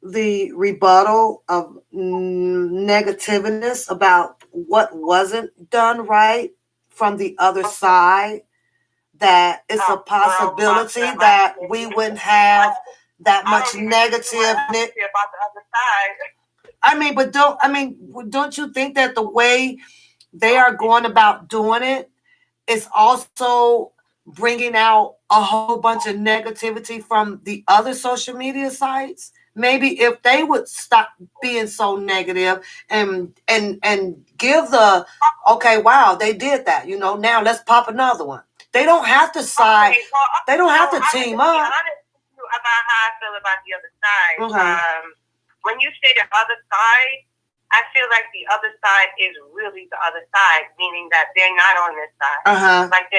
the rebuttal of negativeness about what wasn't done right from the other side, that it's a possibility that we wouldn't have that much negative in it? About the other side. But don't you think that the way they are going about doing it is also bringing out a whole bunch of negativity from the other social media sites? Maybe if they would stop being so negative and give the, okay, wow, they did that, you know, now let's pop another one. They don't have to side. Okay, well, they don't have to team up. I'm honest with you about how I feel about the other side. Okay. When you say the other side, I feel like the other side is really the other side, meaning that they're not on this side. Like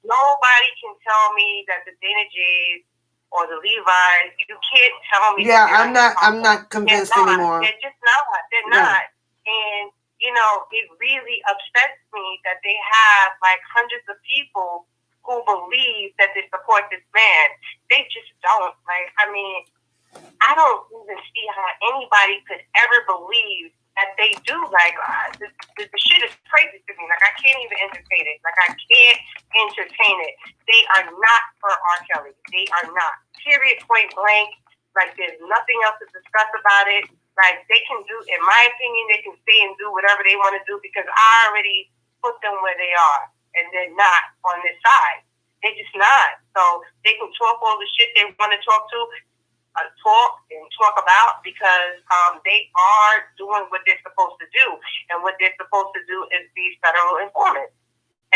nobody can tell me that the Dana Jays or the Levi's, you can't tell me. Yeah, I'm not convinced anymore. They're just not. They're not. And you know, it really upsets me that they have like hundreds of people who believe that they support this man. They just don't. Like, I mean, I don't even see how anybody could ever believe that they do. Like, the shit is crazy to me. Like, I can't even entertain it. Like, I can't entertain it. They are not for R. Kelly. They are not. Period, point blank. Like, there's nothing else to discuss about it. Like, they can do, in my opinion, they can stay and do whatever they want to do because I already put them where they are, and they're not on this side. They're just not. So they can talk all the shit they want to talk about because they are doing what they're supposed to do, and what they're supposed to do is be federal informants,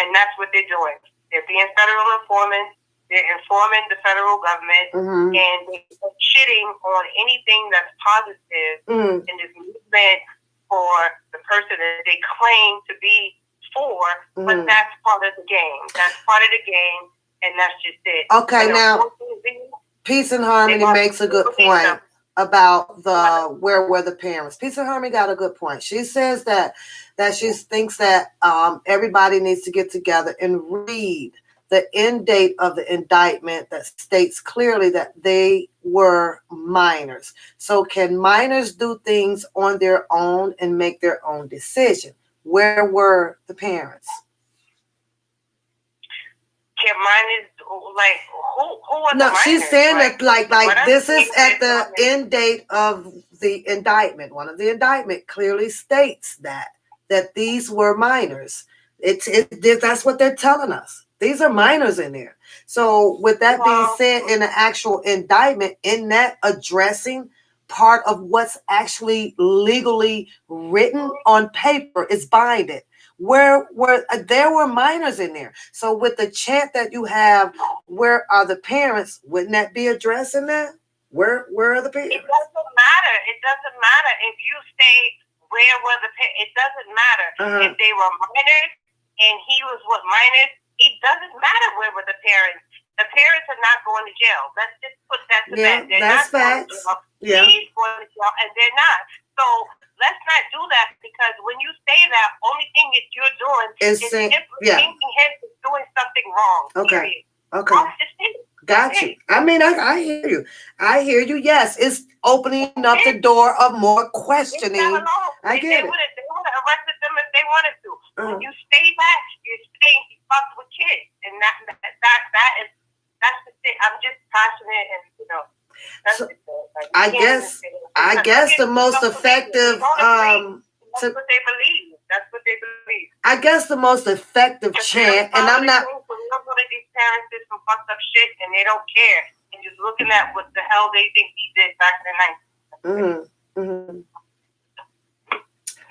and that's what they're doing. They're being federal informants. They're informing the federal government, and they're shitting on anything that's positive in this movement for the person that they claim to be for, but that's part of the game. That's part of the game, and that's just it. Okay, now, Peace and Harmony makes a good point about the where were the parents. Peace and Harmony got a good point. She says that she thinks that everybody needs to get together and read the end date of the indictment that states clearly that they were minors. So can minors do things on their own and make their own decision? Where were the parents? Can minors, like, who are the minors? She's saying that like this is at the end date of the indictment. One of the indictment clearly states that these were minors. That's what they're telling us. These are minors in there. So with that being said, in the actual indictment, in that addressing part of what's actually legally written on paper is binding. Where there were minors in there. So with the chant that you have, where are the parents? Wouldn't that be addressing that? Where are the parents? It doesn't matter. It doesn't matter if you say where were the parents. It doesn't matter if they were minors and he was with minors. It doesn't matter where were the parents. The parents are not going to jail. Let's just put that to bed. They're that's not facts. going to jail. He's going to jail, and they're not. So let's not do that because when you say that, only thing that you're doing is implicating him to doing something wrong. Okay. Period. Okay. Got you. I mean, I hear you. I hear you. Yes, it's opening up the door of more questioning. I get it. They would have arrested them if they wanted to. When you stay back, you're staying fucked with kids, and that's the thing. I'm just passionate, and that's the thing. Like, I guess the most effective. That's what they believe. That's what they believe. I guess the most effective chant, and I'm not. One of these parents did some fucked up shit, and they don't care, and just looking at what the hell they think he did back in the 90s.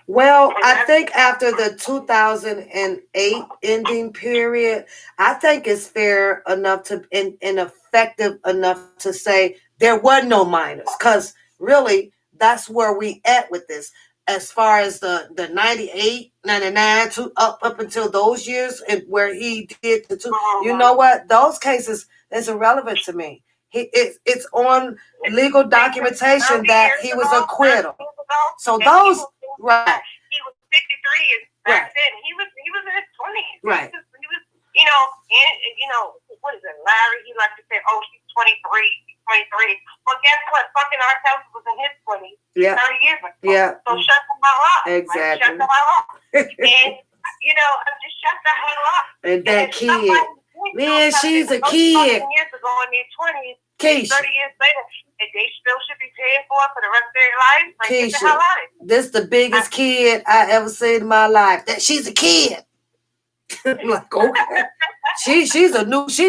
Well, I think after the 2008 ending period, I think it's fair enough to and effective enough to say there were no minors, because really that's where we at with this. As far as the 98, 99 to up until those years and where he did the two, you know what? Those cases is irrelevant to me. It's on legal documentation that he was acquitted. So those right. He was 53 back then. He was in his 20s. Right. He was what is it? Larry, he likes to say, oh, she's 23. Well, guess what? Fucking R. Kelly was in his 20s 30 years ago. Yeah. So shut the hell up. Exactly. Like, shut the hell up. And, just shut the hell up. And that kid. Man, she's a kid. Years ago in their 20s, Keisha. 30 years later, and they still should be paying for it for the rest of their lives. Like, get the hell out of it. This the biggest kid I ever seen in my life. That she's a kid. I'm like, okay. She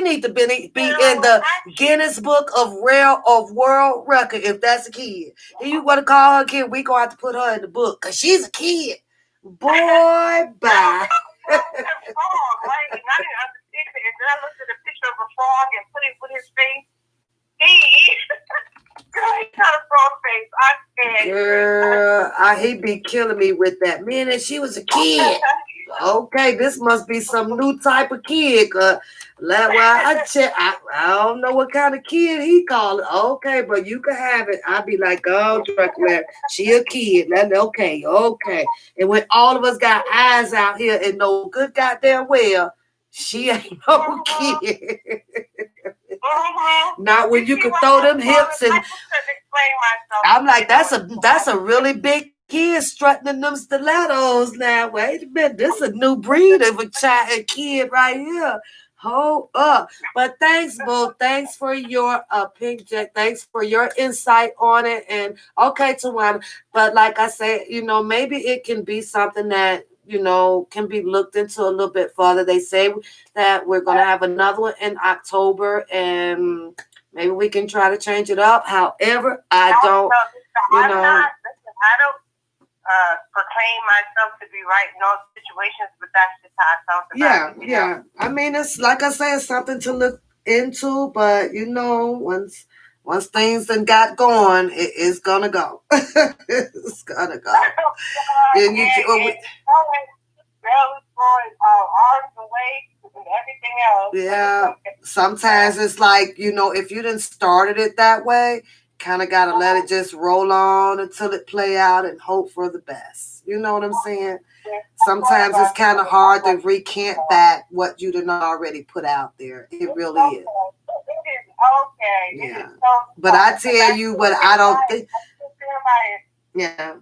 need to be in the Guinness Book of World Record if that's a kid. If you want to call her a kid, we gonna have to put her in the book because she's a kid. Boy, bye. That's wrong, right? And I didn't understand it. And then I looked at a picture of a frog and put it with his face. Girl, he's not a frog face. I said, girl, he be killing me with that. Man, and she was a kid. Okay, this must be some new type of kid. I don't know what kind of kid he called it. Okay, but you can have it. I'd be like, oh, Larry, she a kid. Okay. And when all of us got eyes out here and know good goddamn well, She ain't no kid. Mm-hmm. Not when you can throw them hips and. I couldn't explain myself. I'm like, that's a really big kid strutting in them stilettos. Now, wait a minute, this is a new breed of a kid right here. Hold up. But thanks, Boo. Thanks for your Pink Jack. Thanks for your insight on it. And okay, Tawana. But like I said, maybe it can be something that can be looked into a little bit further. They say that we're gonna have another one in October, and maybe we can try to change it up. However, I don't. I don't proclaim myself to be right in all situations, but that's just how I felt about it. Yeah. I mean, it's like I said, it's something to look into, but once things done got going, it's gonna go. It's gonna go. And arms away and everything else. Yeah. Sometimes it's like, if you didn't started it that way, kind of got to let it just roll on until it play out and hope for the best. You know what I'm saying? Sometimes it's kind of hard to recant back what you done already put out there. It really is. Okay. Yeah. But I tell you what, I don't think. Yeah.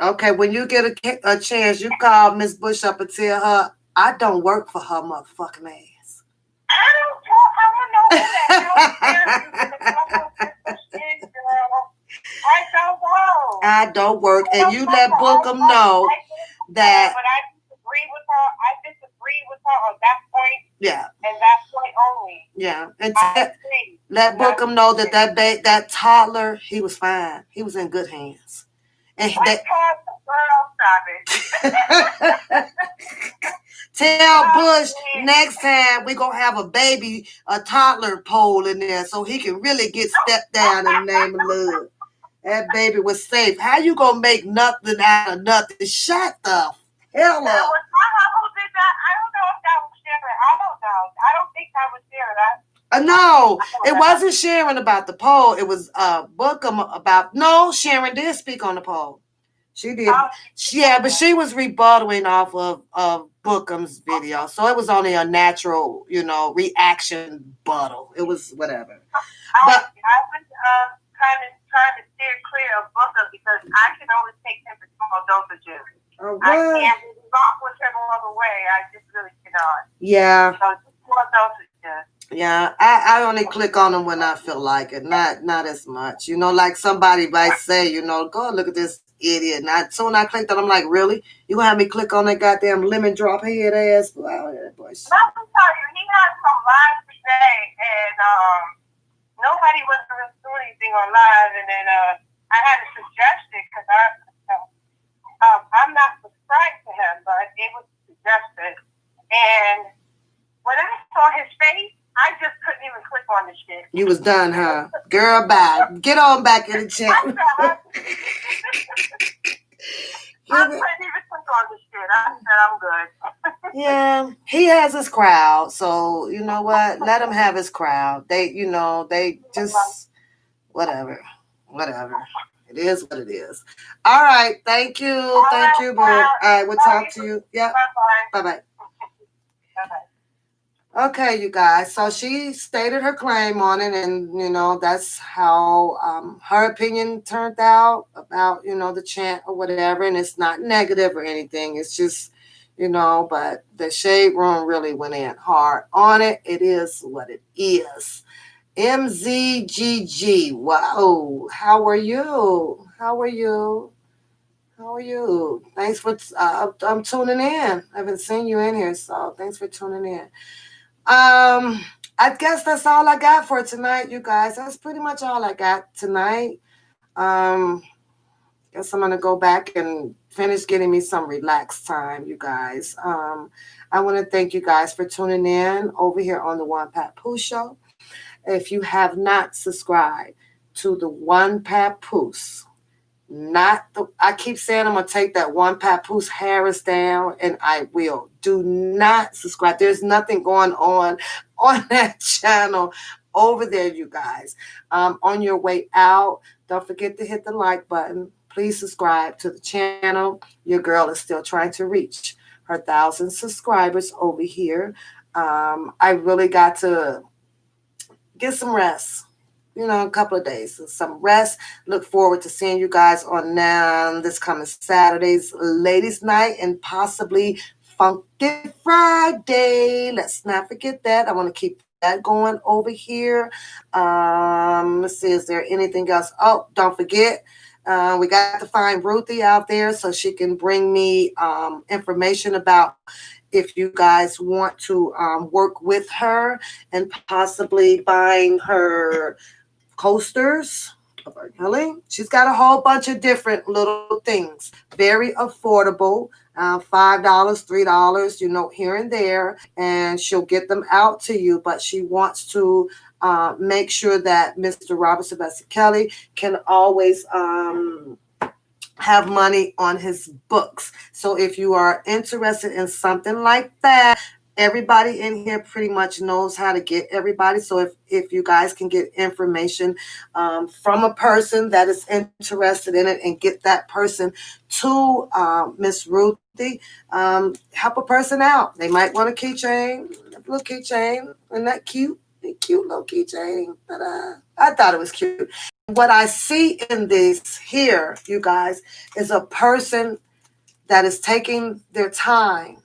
Okay, when you get a chance, you call Miss Bush up and tell her I don't work for her motherfucking ass. I don't know I don't work, and you let Bookham know that. But I disagree with her. I disagree with her on that point. Yeah. And that point only. Yeah, and let Bookham know that toddler, he was fine. He was in good hands. And tell Bush next time we're gonna have a toddler pole in there so he can really get stepped down in the name of love. That baby was safe. How you gonna make nothing out of nothing? Shut the hell up. I don't know if that was Sharon. I don't know. I don't think that was Sharon. No, it wasn't Sharon about the poll. It was Bookham about. No, Sharon did speak on the poll. She did. But she was rebuttaling off of Bookham's video, so it was only a natural, reaction buttle. It was whatever. I was kind of trying to steer clear of Bookham because I can only take him for small dosages. I can't walk with him all the way. I just really cannot. Yeah. So just small dosages. Yeah, I only click on them when I feel like it, not as much. Like somebody might say, go look at this idiot. And soon I clicked on them, like, really? You gonna have me click on that goddamn lemon drop head ass? Wow, yeah, boy. Let me tell you, he had some live today, and nobody was going to do anything on live, and then I had a suggestion because I'm not subscribed to him, but it was suggested, and when I saw his face, I just couldn't even click on the shit. You was done, huh? Girl, bye. Get on back in the chat. I couldn't even click on the shit. I said, I'm good. Yeah, he has his crowd. So, you know what? Let him have his crowd. They just, whatever. It is what it is. All right. Thank you. Thank you, Boo. All right. We'll talk to you. Yep. Bye-bye. Bye-bye. Okay, you guys. So she stated her claim on it, and that's how her opinion turned out about the chant or whatever. And it's not negative or anything. It's just but the Shade Room really went in hard on it. It is what it is. MZGG. Wow. How are you? Thanks for I'm tuning in. I haven't seen you in here, so thanks for tuning in. I guess that's all I got for tonight, you guys. That's pretty much all I got tonight. Guess I'm gonna go back and finish getting me some relaxed time, you guys. I want to thank you guys for tuning in over here on the One Papoose Show. If you have not subscribed to the One Papoose, I keep saying I'm gonna take that One Papoose Harris down, and I will. Do not subscribe. There's nothing going on that channel over there, you guys. On your way out, don't forget to hit the like button. Please subscribe to the channel. Your girl is still trying to reach her 1,000 subscribers over here. I really got to get some rest, a couple of days, some rest. Look forward to seeing you guys on this coming Saturday's Ladies Night and possibly Funky Friday. Let's not forget that. I want to keep that going over here. Let's see, is there anything else? Oh, don't forget. We got to find Ruthie out there so she can bring me information about if you guys want to work with her and possibly buying her coasters of her healing. She's got a whole bunch of different little things, very affordable, $5, $3, here and there, and she'll get them out to you. But she wants to make sure that Mr. Robert Sylvester Kelly can always have money on his books. So if you are interested in something like that, everybody in here pretty much knows how to get everybody. So if you guys can get information from a person that is interested in it and get that person to Miss Ruthie, help a person out. They might want a keychain, a little keychain. Isn't that cute? A cute little keychain. I thought it was cute. What I see in this here, you guys, is a person that is taking their time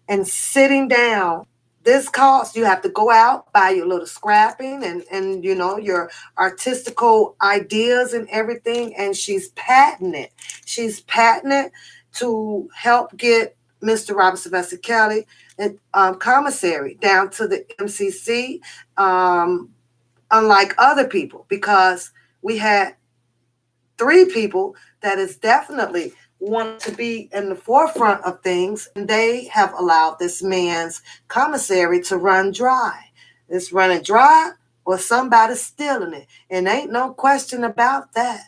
and sitting down. This costs, you have to go out, buy your little scrapping and your artistical ideas and everything. And she's patenting it. She's patenting it to help get Mr. Robert Sylvester Kelly and commissary down to the MCC, unlike other people, because we had 3 people that is definitely want to be in the forefront of things, and they have allowed this man's commissary to run dry. It's running dry or somebody's stealing it. And ain't no question about that.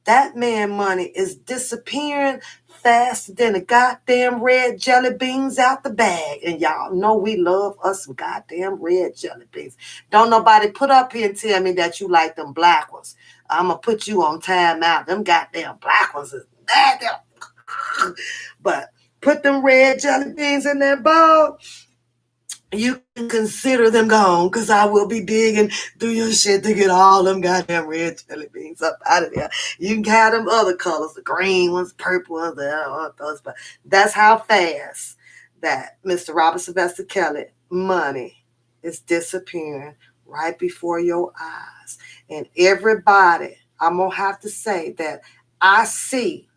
That man money is disappearing faster than the goddamn red jelly beans out the bag. And y'all know we love us some goddamn red jelly beans. Don't nobody put up here and tell me that you like them black ones. I'm going to put you on time out. Them goddamn black ones is bad. But put them red jelly beans in that bowl. You can consider them gone, because I will be digging through your shit to get all them goddamn red jelly beans up out of there. You can have them other colors, the green ones, purple ones, those, but that's how fast that Mr. Robert Sylvester Kelly money is disappearing right before your eyes. And everybody, I'm going to have to say that I see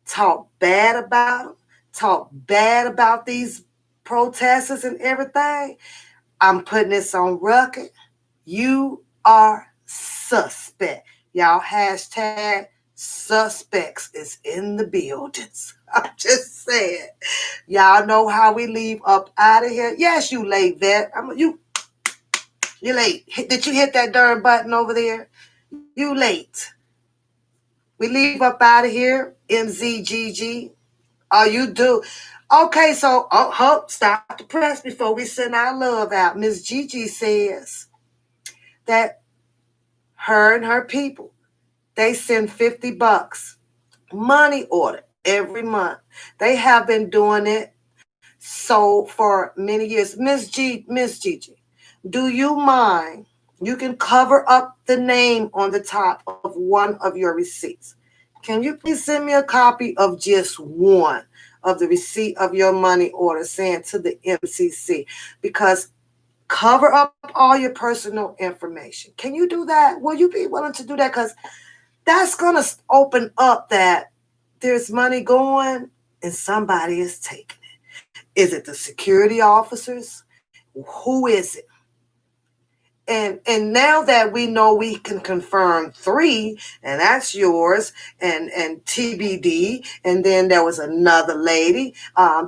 talk bad about them, talk bad about these protesters and everything. I'm putting this on record. You are suspect. Y'all hashtag suspects is in the buildings. I'm just saying. Y'all know how we leave up out of here. Yes, you late, vet. You late. Did you hit that darn button over there? You late. We leave up out of here. MZGG. Oh, you do. Okay, so stop the press before we send our love out. Miss Gigi says that her and her people, they send $50 money order every month. They have been doing it so for many years. Miss Gigi, do you mind? You can cover up the name on the top of one of your receipts. Can you please send me a copy of just one of the receipt of your money order saying to the MCC? Because cover up all your personal information. Can you do that? Will you be willing to do that? Because that's going to open up that there's money going and somebody is taking it. Is it the security officers? Who is it? And now that we know we can confirm 3, and that's yours and TBD, and then there was another lady.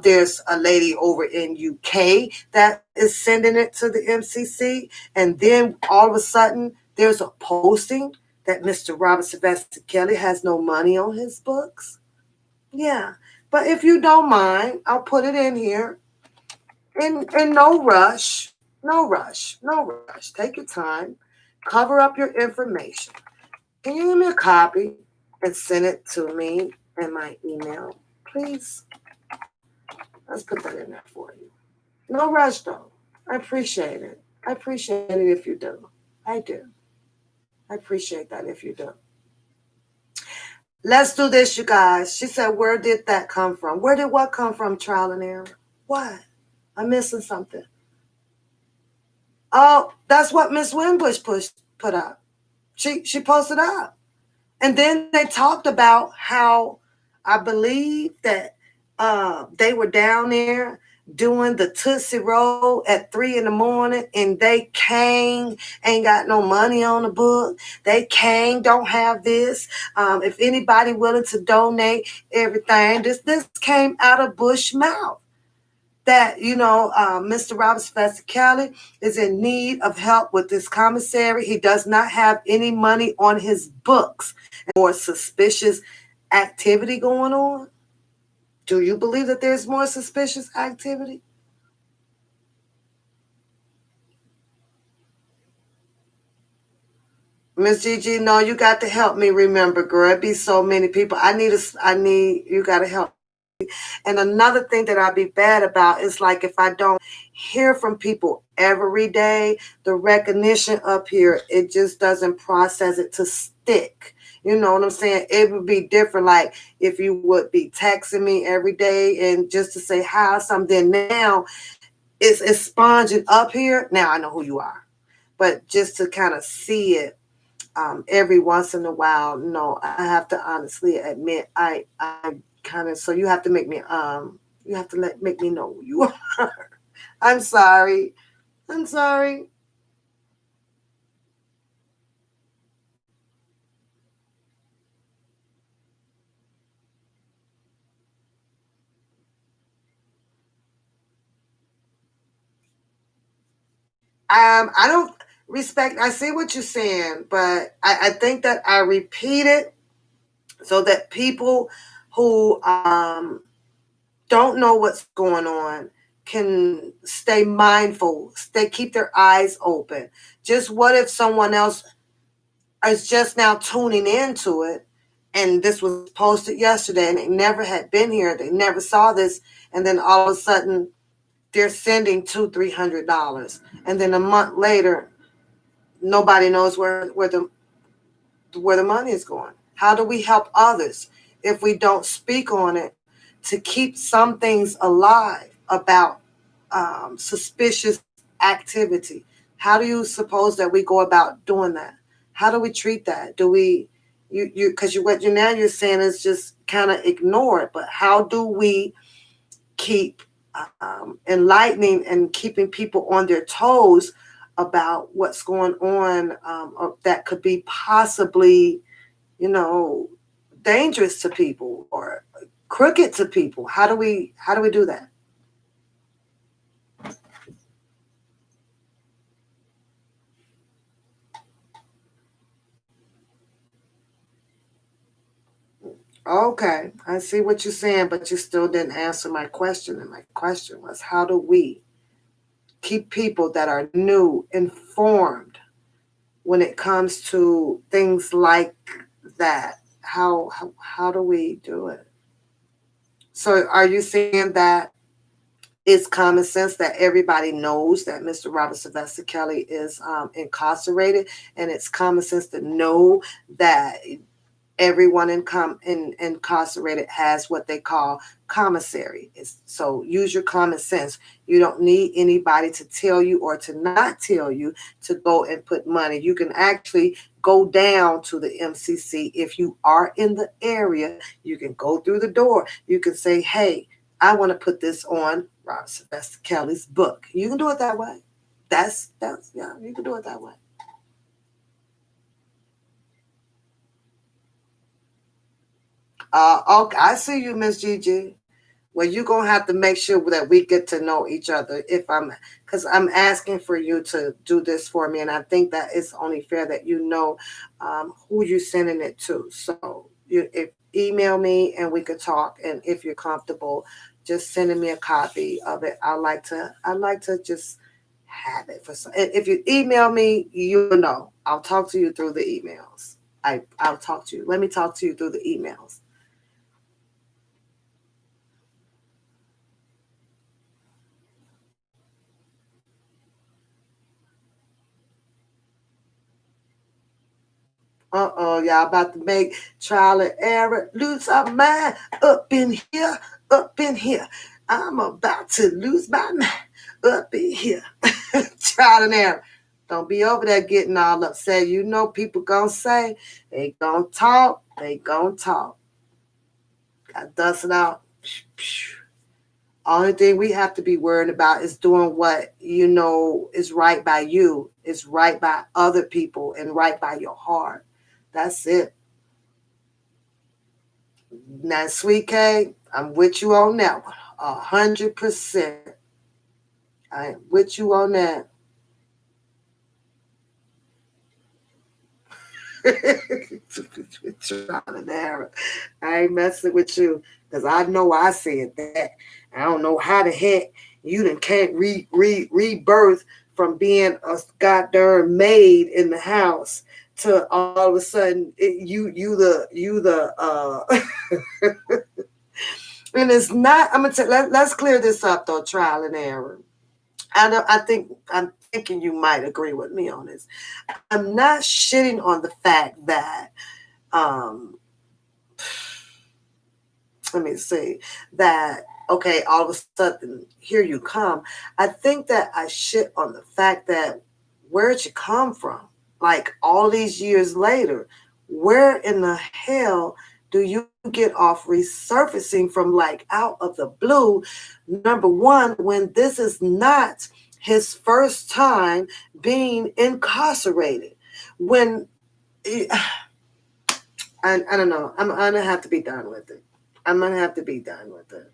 There's a lady over in UK that is sending it to the MCC, and then all of a sudden there's a posting that Mr. Robert Sylvester Kelly has no money on his books. Yeah, but if you don't mind, I'll put it in here. In no rush. No rush. Take your time. Cover up your information. Can you give me a copy and send it to me in my email, please? Let's put that in there for you. No rush though. I appreciate it. I appreciate it if you do. I do. I appreciate that if you do. Let's do this, you guys. She said, where did that come from? Where did what come from, trial and error? What? I'm missing something. Oh, that's what Miss Winbush put up. She posted up. And then they talked about how I believe that they were down there doing the Tootsie Roll at 3 a.m. and they ain't got no money on the book. They don't have this. If anybody willing to donate everything, this came out of Bush's mouth. That, Mr. Robert Sylvester Kelly is in need of help with this commissary. He does not have any money on his books. More suspicious activity going on. Do you believe that there's more suspicious activity? Miss Gigi, no, you got to help me remember, girl. It be so many people. You got to help. And another thing that I'd be bad about is like if I don't hear from people every day, the recognition up here, it just doesn't process it to stick. You know what I'm saying? It would be different like if you would be texting me every day and just to say hi or something. Now it's sponging up here. Now I know who you are. But just to kind of see it every once in a while, no, I have to honestly admit I kind of, so you have to make me make me know who you are. I'm sorry. I don't respect, I see what you're saying, but I think that I repeat it so that people who don't know what's going on can stay mindful, keep their eyes open. Just what if someone else is just now tuning into it and this was posted yesterday and they never had been here, they never saw this, and then all of a sudden they're sending $200-300, and then a month later nobody knows where the money is going. How do we help others if we don't speak on it to keep some things alive about suspicious activity? How do you suppose that we go about doing that? How do we treat that? Do we, because what you're saying is just kind of ignore it, but how do we keep enlightening and keeping people on their toes about what's going on that could be possibly, dangerous to people or crooked to people? How do we do that? Okay, I see what you're saying, but you still didn't answer my question. And my question was, how do we keep people that are new informed when it comes to things like that? How do we do it? So are you saying that it's common sense that everybody knows that Mr. Robert Sylvester Kelly is incarcerated, and it's common sense to know that everyone incarcerated has what they call commissary? So use your common sense. You don't need anybody to tell you or to not tell you to go and put money. You can actually go down to the MCC. If you are in the area, you can go through the door. You can say, hey, I want to put this on Robert Sylvester Kelly's book. You can do it that way. That's you can do it that way. Okay, I see you, Miss Gigi. Well, you're gonna have to make sure that we get to know each other. Because I'm asking for you to do this for me, and I think that it's only fair that you know who you're sending it to. So if email me and we could talk, and if you're comfortable, just sending me a copy of it. I like to just have it for some. If you email me, you know, I'll talk to you through the emails. I'll talk to you. Let me talk to you through the emails. Y'all about to make trial and error. Lose our mind up in here, up in here. I'm about to lose my mind up in here. Trial and error. Don't be over there getting all upset. You know people gonna say, they gonna talk, they gonna talk. Got dust it out. Only thing we have to be worried about is doing what you know is right by you, is right by other people, and right by your heart. That's it. Now, Sweet K, I'm with you on that one. 100%. I am with you on that. Trial and error. I ain't messing with you because I know I said that. I don't know how the heck you done can't rebirth from being a goddamn maid in the house to all of a sudden you the and it's not. I'm gonna let's clear this up though. Trial and error. I'm thinking you might agree with me on this. I'm not shitting on the fact that let me see that okay, all of a sudden here you come. I think that I shit on the fact that where'd you come from? Like all these years later, where in the hell do you get off resurfacing from like out of the blue? Number one, when this is not his first time being incarcerated. When I don't know. I'm gonna have to be done with it. I'm gonna have to be done with it.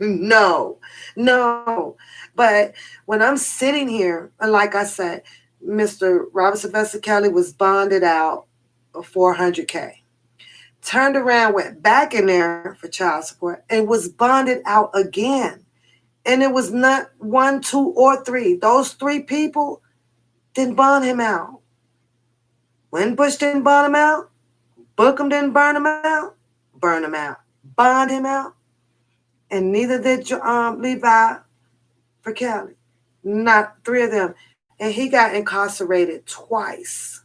No. But when I'm sitting here, and like I said, Mr. Robert Sylvester Kelly was bonded out of $400K. Turned around, went back in there for child support, and was bonded out again. And it was not 1, 2, or 3. Those 3 people didn't bond him out. When Bush didn't bond him out, Bookham didn't burn him out, bond him out, and neither did Levi for Kelly. Not 3 of them. And he got incarcerated twice.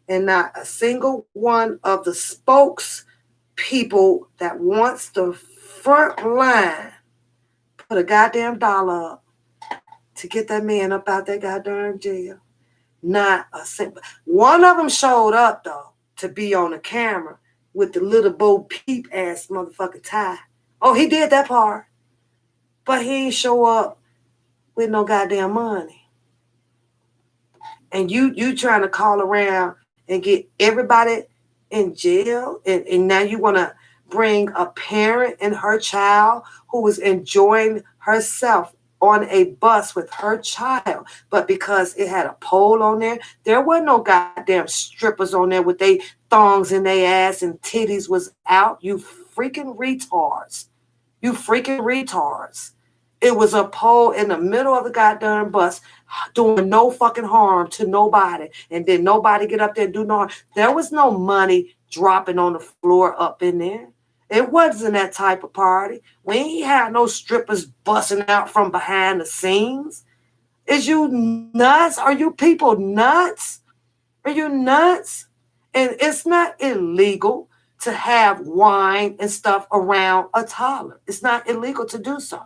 And not a single one of the spokespeople that wants the front line put a goddamn dollar up to get that man up out that goddamn jail. Not a single. One of them showed up, though, to be on the camera with the little Bo Peep ass motherfucking tie. Oh, he did that part. But he ain't show up with no goddamn money. And you trying to call around and get everybody in jail, and now you want to bring a parent and her child who was enjoying herself on a bus with her child, but because it had a pole on there wasn't no goddamn strippers on there with they thongs in their ass and titties was out. You freaking retards. It was a pole in the middle of the goddamn bus doing no fucking harm to nobody. And then nobody get up there and do no harm. There was no money dropping on the floor up in there. It wasn't that type of party. We ain't had no strippers busting out from behind the scenes. Is you nuts? Are you people nuts? Are you nuts? And it's not illegal to have wine and stuff around a toddler. It's not illegal to do so.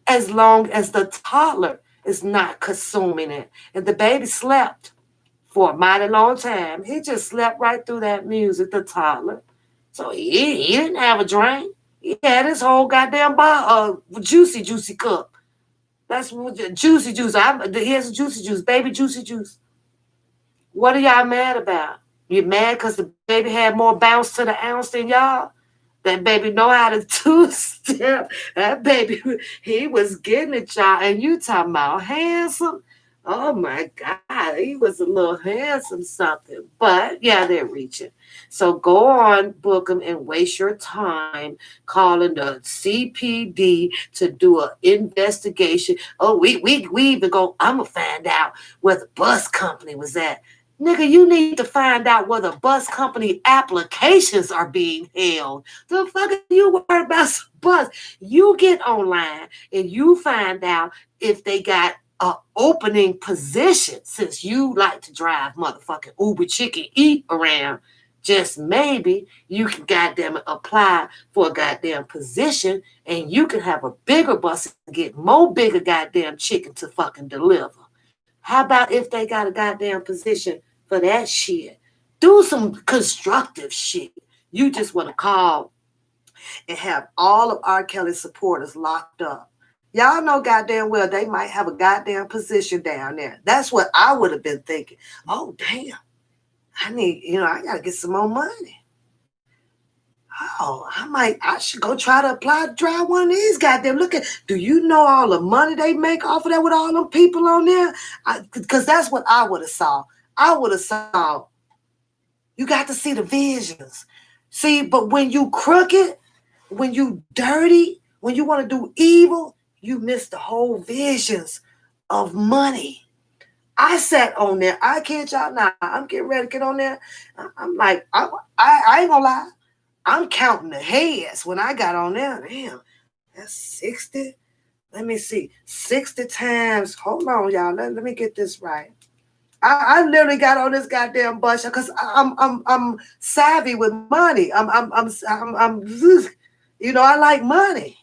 As long as the toddler is not consuming it. And the baby slept for a mighty long time. He just slept right through that music, the toddler. So he didn't have a drink. He had his whole goddamn juicy cup. That's what juicy juice. Here's juicy juice, baby juicy juice. What are y'all mad about? You mad because the baby had more bounce to the ounce than y'all? That baby know how to two-step. That baby, he was getting it, y'all. And you talking about handsome? Oh, my God. He was a little handsome something. But, yeah, they're reaching. So go on, book them, and waste your time calling the CPD to do an investigation. Oh, we even go, I'm going to find out where the bus company was at. Nigga, you need to find out where the bus company applications are being held. The fuck are you worried about some bus? You get online and you find out if they got a opening position, since you like to drive motherfucking Uber Chicken Eat around, just maybe you can goddamn it apply for a goddamn position, and you can have a bigger bus and get more bigger goddamn chicken to fucking deliver. How about if they got a goddamn position for that shit? Do some constructive shit. You just want to call and have all of R. Kelly's supporters locked up. Y'all know goddamn well they might have a goddamn position down there. That's what I would have been thinking. Oh, damn. I got to get some more money. Oh, I should go try to apply to drive one of these goddamn. Do you know all the money they make off of that with all them people on there? Because that's what I would have saw. I would have saw, you got to see the visions. See, but when you crooked, when you dirty, when you want to do evil, you miss the whole visions of money. I sat on there. I can't y'all now. I'm getting ready to get on there. I'm like, I ain't gonna lie. I'm counting the heads when I got on there. Damn, that's 60. Let me see. 60 times. Hold on, y'all. Let me get this right. I literally got on this goddamn bus because I'm savvy with money. I like money.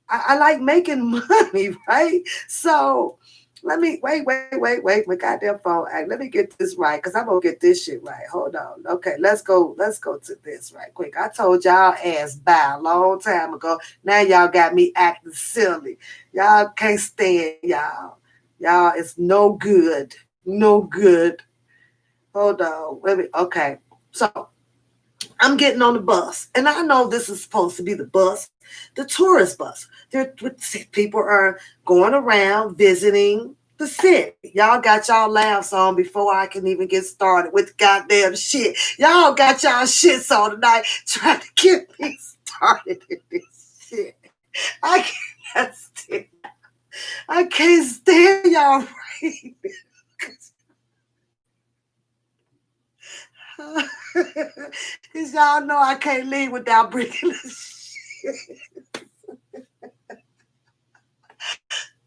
I like making money, right? So let me wait, my goddamn phone act. Let me get this right, because I'm gonna get this shit right. Hold on. Okay, let's go to this right quick. I told y'all ass bye a long time ago. Now y'all got me acting silly. Y'all can't stand y'all. Y'all is no good. No good. Hold on. Okay. So I'm getting on the bus, and I know this is supposed to be the bus, the tourist bus. People are going around visiting the city. Y'all got y'all laughs on before I can even get started with goddamn shit. Y'all got y'all shits on tonight trying to get me started in this shit. I can't stand y'all right because y'all know I can't leave without bringing this shit.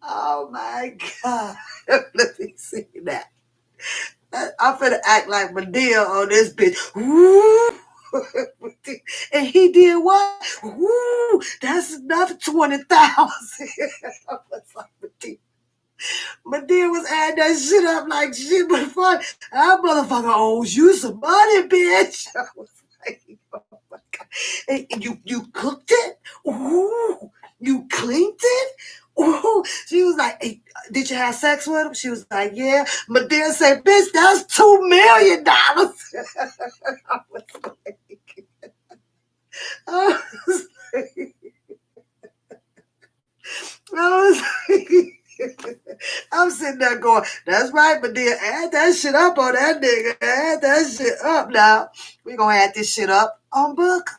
Oh my God. Let me see that. I'm finna act like Madea on this bitch. Woo! And he did what? Woo! That's another 20,000. Madea was adding that shit up like shit, but fuck, that motherfucker owes you some money, bitch. I was like, oh my God. And you cooked it? Ooh, you cleaned it? Ooh. She was like, hey, did you have sex with him? She was like, yeah. Madea said, bitch, that's $2 million. I was like, I'm sitting there going, that's right, Madea, add that shit up on that nigga. Add that shit up now. We're going to add this shit up on Book.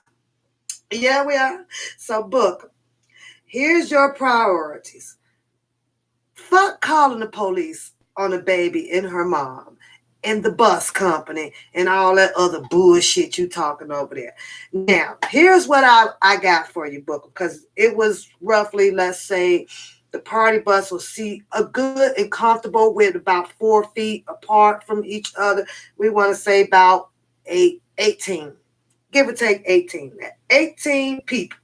Yeah, we are. So, Book, here's your priorities. Fuck calling the police on a baby and her mom and the bus company and all that other bullshit you talking over there. Now, here's what I got for you, Book, because it was roughly, let's say, the party bus will seat a good and comfortable with about 4 feet apart from each other. We want to say about 18, give or take 18. 18 people.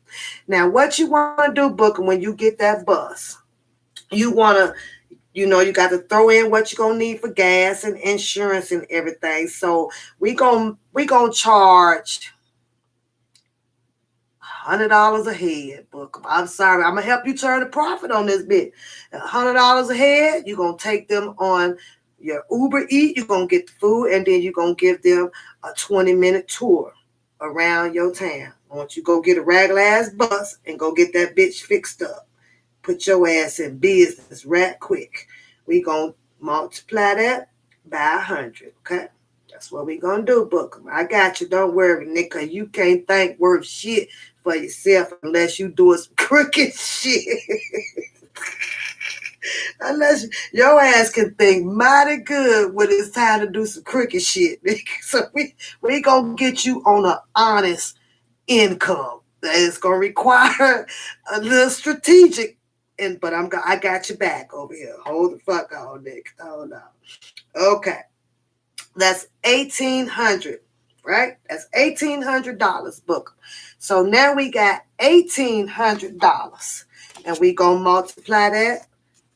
Now, what you want to do, Book, when you get that bus, you want to, you got to throw in what you're going to need for gas and insurance and everything. So we gonna charge $100 a head, Book. I'm sorry. I'm going to help you turn a profit on this bit. $100 a head, you're going to take them on your Uber Eat. You're going to get the food, and then you're going to give them a 20-minute tour around your town. I want you to go get a regular ass bus and go get that bitch fixed up. Put your ass in business right quick. We going to multiply that by 100, okay? That's what we going to do, Book. I got you. Don't worry, nigga. You can't think worth shit for yourself unless you doing some crooked shit. Unless your ass can think mighty good when it's time to do some crooked shit. So we going to get you on an honest income. That is going to require a little strategic But I got your back over here. Hold the fuck on, Nick. Hold on. Okay. That's $1,800, right? That's $1,800, book. So now we got $1,800. And we gonna multiply that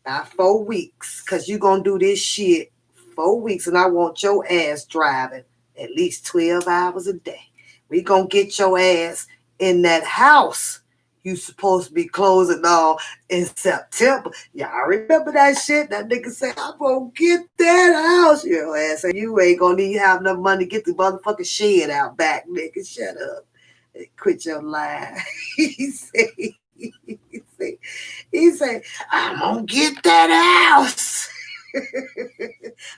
by 4 weeks. Cause you gonna do this shit 4 weeks. And I want your ass driving at least 12 hours a day. We gonna get your ass in that house you supposed to be closing on in September. Y'all remember that shit? That nigga said, I'm gonna get that house. Your ass said, you ain't gonna need to have enough money to get the motherfucking shed out back, nigga. Shut up. Quit your lie. He said, I'm gonna get that house.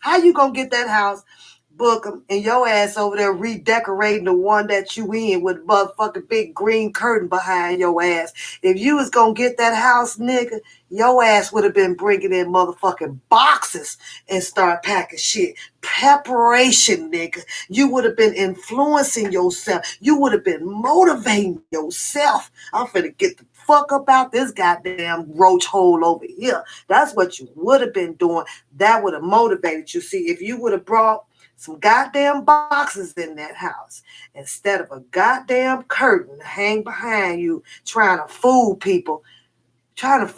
How you gonna get that house? Book 'em, and your ass over there redecorating the one that you in with motherfucking big green curtain behind your ass. If you was gonna get that house, nigga, your ass would have been bringing in motherfucking boxes and start packing shit. Preparation, nigga. You would have been influencing yourself. You would have been motivating yourself. I'm finna get the fuck up out this goddamn roach hole over here. That's what you would have been doing. That would have motivated you. See, if you would have brought some goddamn boxes in that house instead of a goddamn curtain to hang behind you trying to fool people. But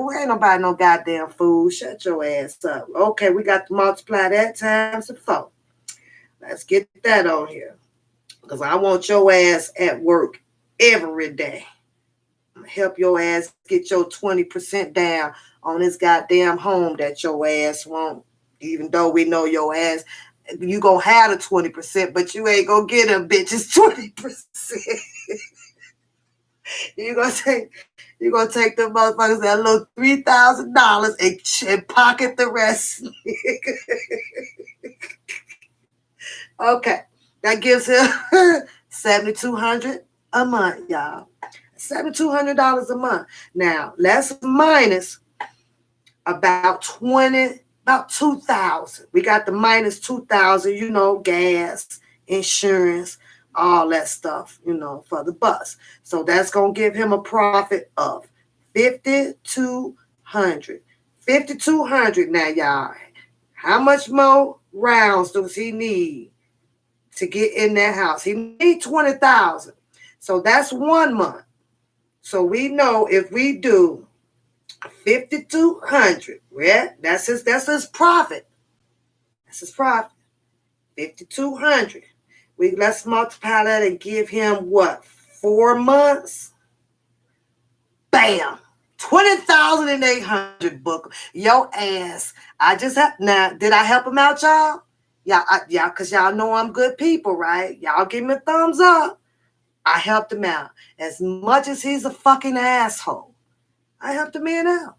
we ain't nobody no goddamn fool. Shut your ass up. Okay, we got to multiply that times 4. Let's get that on here. Because I want your ass at work every day. I'm gonna help your ass get your 20% down on this goddamn home that your ass won't. Even though we know your ass, you gonna have the 20%, but you ain't gonna get them bitches 20%. you gonna take them motherfuckers that little $3,000 and pocket the rest. Okay, that gives him $7,200 a month, y'all. $7,200 a month. Now let's minus about 2,000. We got the minus 2,000, you know, gas, insurance, all that stuff, you know, for the bus. So that's going to give him a profit of $5,200. $5,200 now, y'all. How much more rounds does he need to get in that house? He needs 20,000. So that's 1 month. So we know if we do 5,200, yeah, that's his profit. That's his profit. 5,200. Let's multiply that and give him what? 4 months? Bam! 20,800, book. Yo ass. Now, did I help him out, y'all? Y'all, because y'all know I'm good people, right? Y'all give me a thumbs up. I helped him out. As much as he's a fucking asshole, I helped the man out.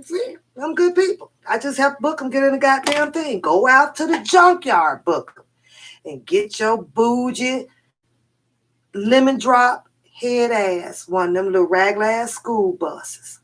See, I'm good people. I just helped book him get in the goddamn thing. Go out to the junkyard, book him, and get your bougie lemon drop head ass, one of them little ragla ass school buses.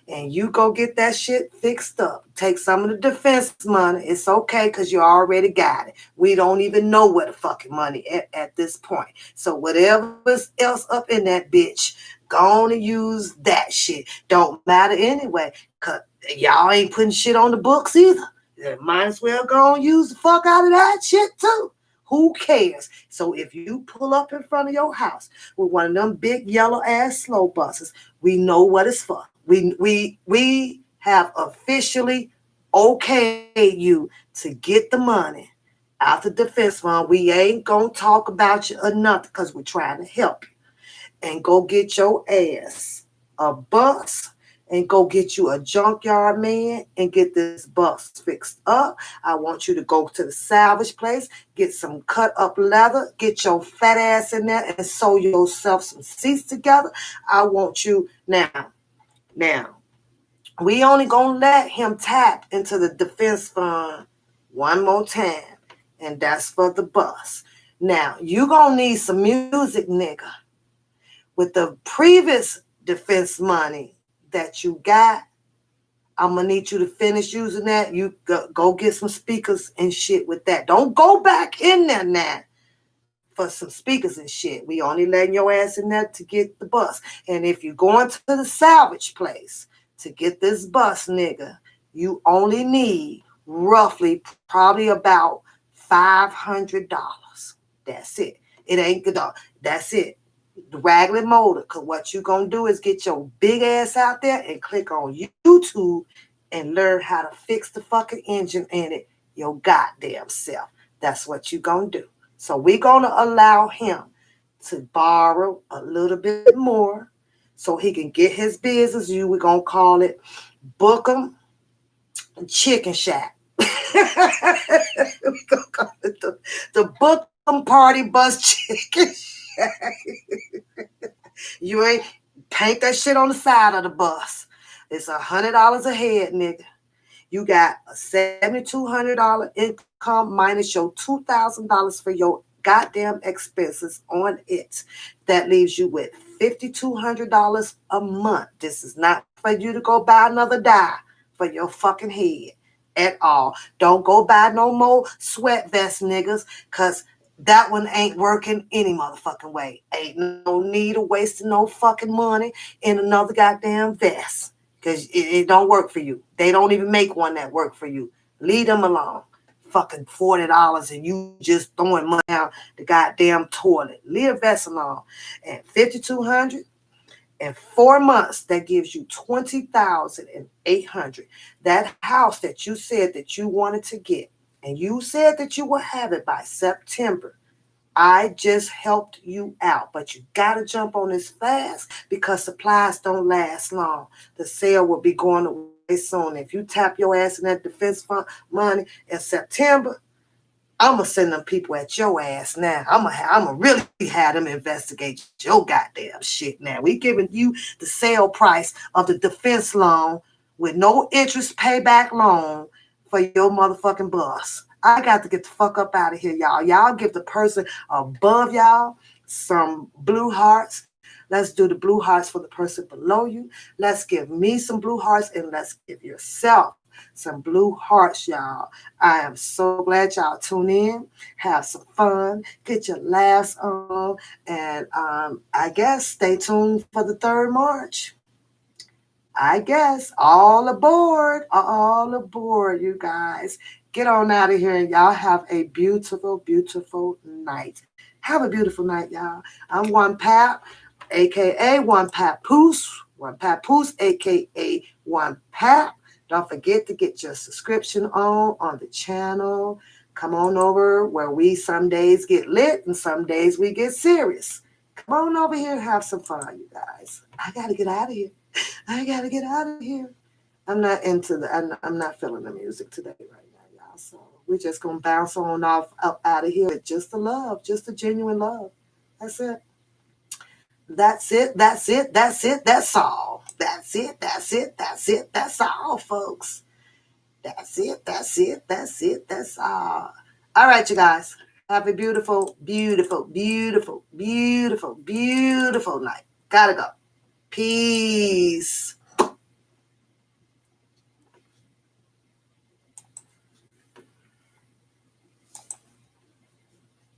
And you go get that shit fixed up. Take some of the defense money. It's okay because you already got it. We don't even know where the fucking money at this point. So whatever's else up in that bitch, go on and use that shit. Don't matter anyway. Because y'all ain't putting shit on the books either. You might as well go and use the fuck out of that shit too. Who cares? So if you pull up in front of your house with one of them big yellow ass slow buses, we know what it's for. We have officially okayed you to get the money out the defense fund. We ain't gonna talk about you or nothing because we're trying to help you. And go get your ass a bus and go get you a junkyard man and get this bus fixed up. I want you to go to the salvage place, get some cut up leather, get your fat ass in there and sew yourself some seats together. I want you now, we only gonna let him tap into the defense fund one more time, and that's for the bus. Now, you gonna need some music, nigga. With the previous defense money that you got, I'm gonna need you to finish using that. You go get some speakers and shit with that. Don't go back in there now. for some speakers and shit. We only letting your ass in there to get the bus. And if you're going to the salvage place to get this bus, nigga, you only need roughly probably about $500. That's it. It ain't good. That's it. The Ragged Motor. Because what you going to do is get your big ass out there and click on YouTube and learn how to fix the fucking engine in it your goddamn self. That's what you going to do. So we're going to allow him to borrow a little bit more so he can get his business. We're going to call it Bookham Chicken Shack. We're going to call it the Bookham Party Bus Chicken Shack. You ain't paint that shit on the side of the bus. It's $100 a head, nigga. You got a $7,200 income minus your $2,000 for your goddamn expenses on it. That leaves you with $5,200 a month. This is not for you to go buy another dye for your fucking head at all. Don't go buy no more sweat vest, niggas, because that one ain't working any motherfucking way. Ain't no need of wasting no fucking money in another goddamn vest. Because it don't work for you. They don't even make one that work for you. Leave them alone. Fucking $40 and you just throwing money out the goddamn toilet. Leave a vest alone. And $5,200 in 4 months, that gives you $20,800. That house that you said that you wanted to get, and you said that you will have it by September. I just helped you out, but you got to jump on this fast because supplies don't last long. The sale will be going away soon. If you tap your ass in that defense fund money in September, I'm going to send them people at your ass now. I'm gonna really have them investigate your goddamn shit now. We giving you the sale price of the defense loan with no interest payback loan for your motherfucking bus. I got to get the fuck up out of here, y'all. Y'all give the person above y'all some blue hearts. Let's do the blue hearts for the person below you. Let's give me some blue hearts, and let's give yourself some blue hearts, y'all. I am so glad y'all tune in, have some fun, get your laughs on, and I guess stay tuned for the 3rd March. I guess all aboard, you guys. Get on out of here and y'all have a beautiful, beautiful night. Have a beautiful night, y'all. I'm One Pap, a.k.a. One Papoose. One Papoose, a.k.a. One Pap. Don't forget to get your subscription on the channel. Come on over where we some days get lit and some days we get serious. Come on over here and have some fun, you guys. I got to get out of here. I'm not I'm not feeling the music today right now, y'all. So we're just going to bounce on off up out of here with just the love, just the genuine love. That's it. That's all. That's all, folks. That's all. All right, you guys. Have a beautiful, beautiful, beautiful, beautiful, beautiful night. Gotta go. Peace.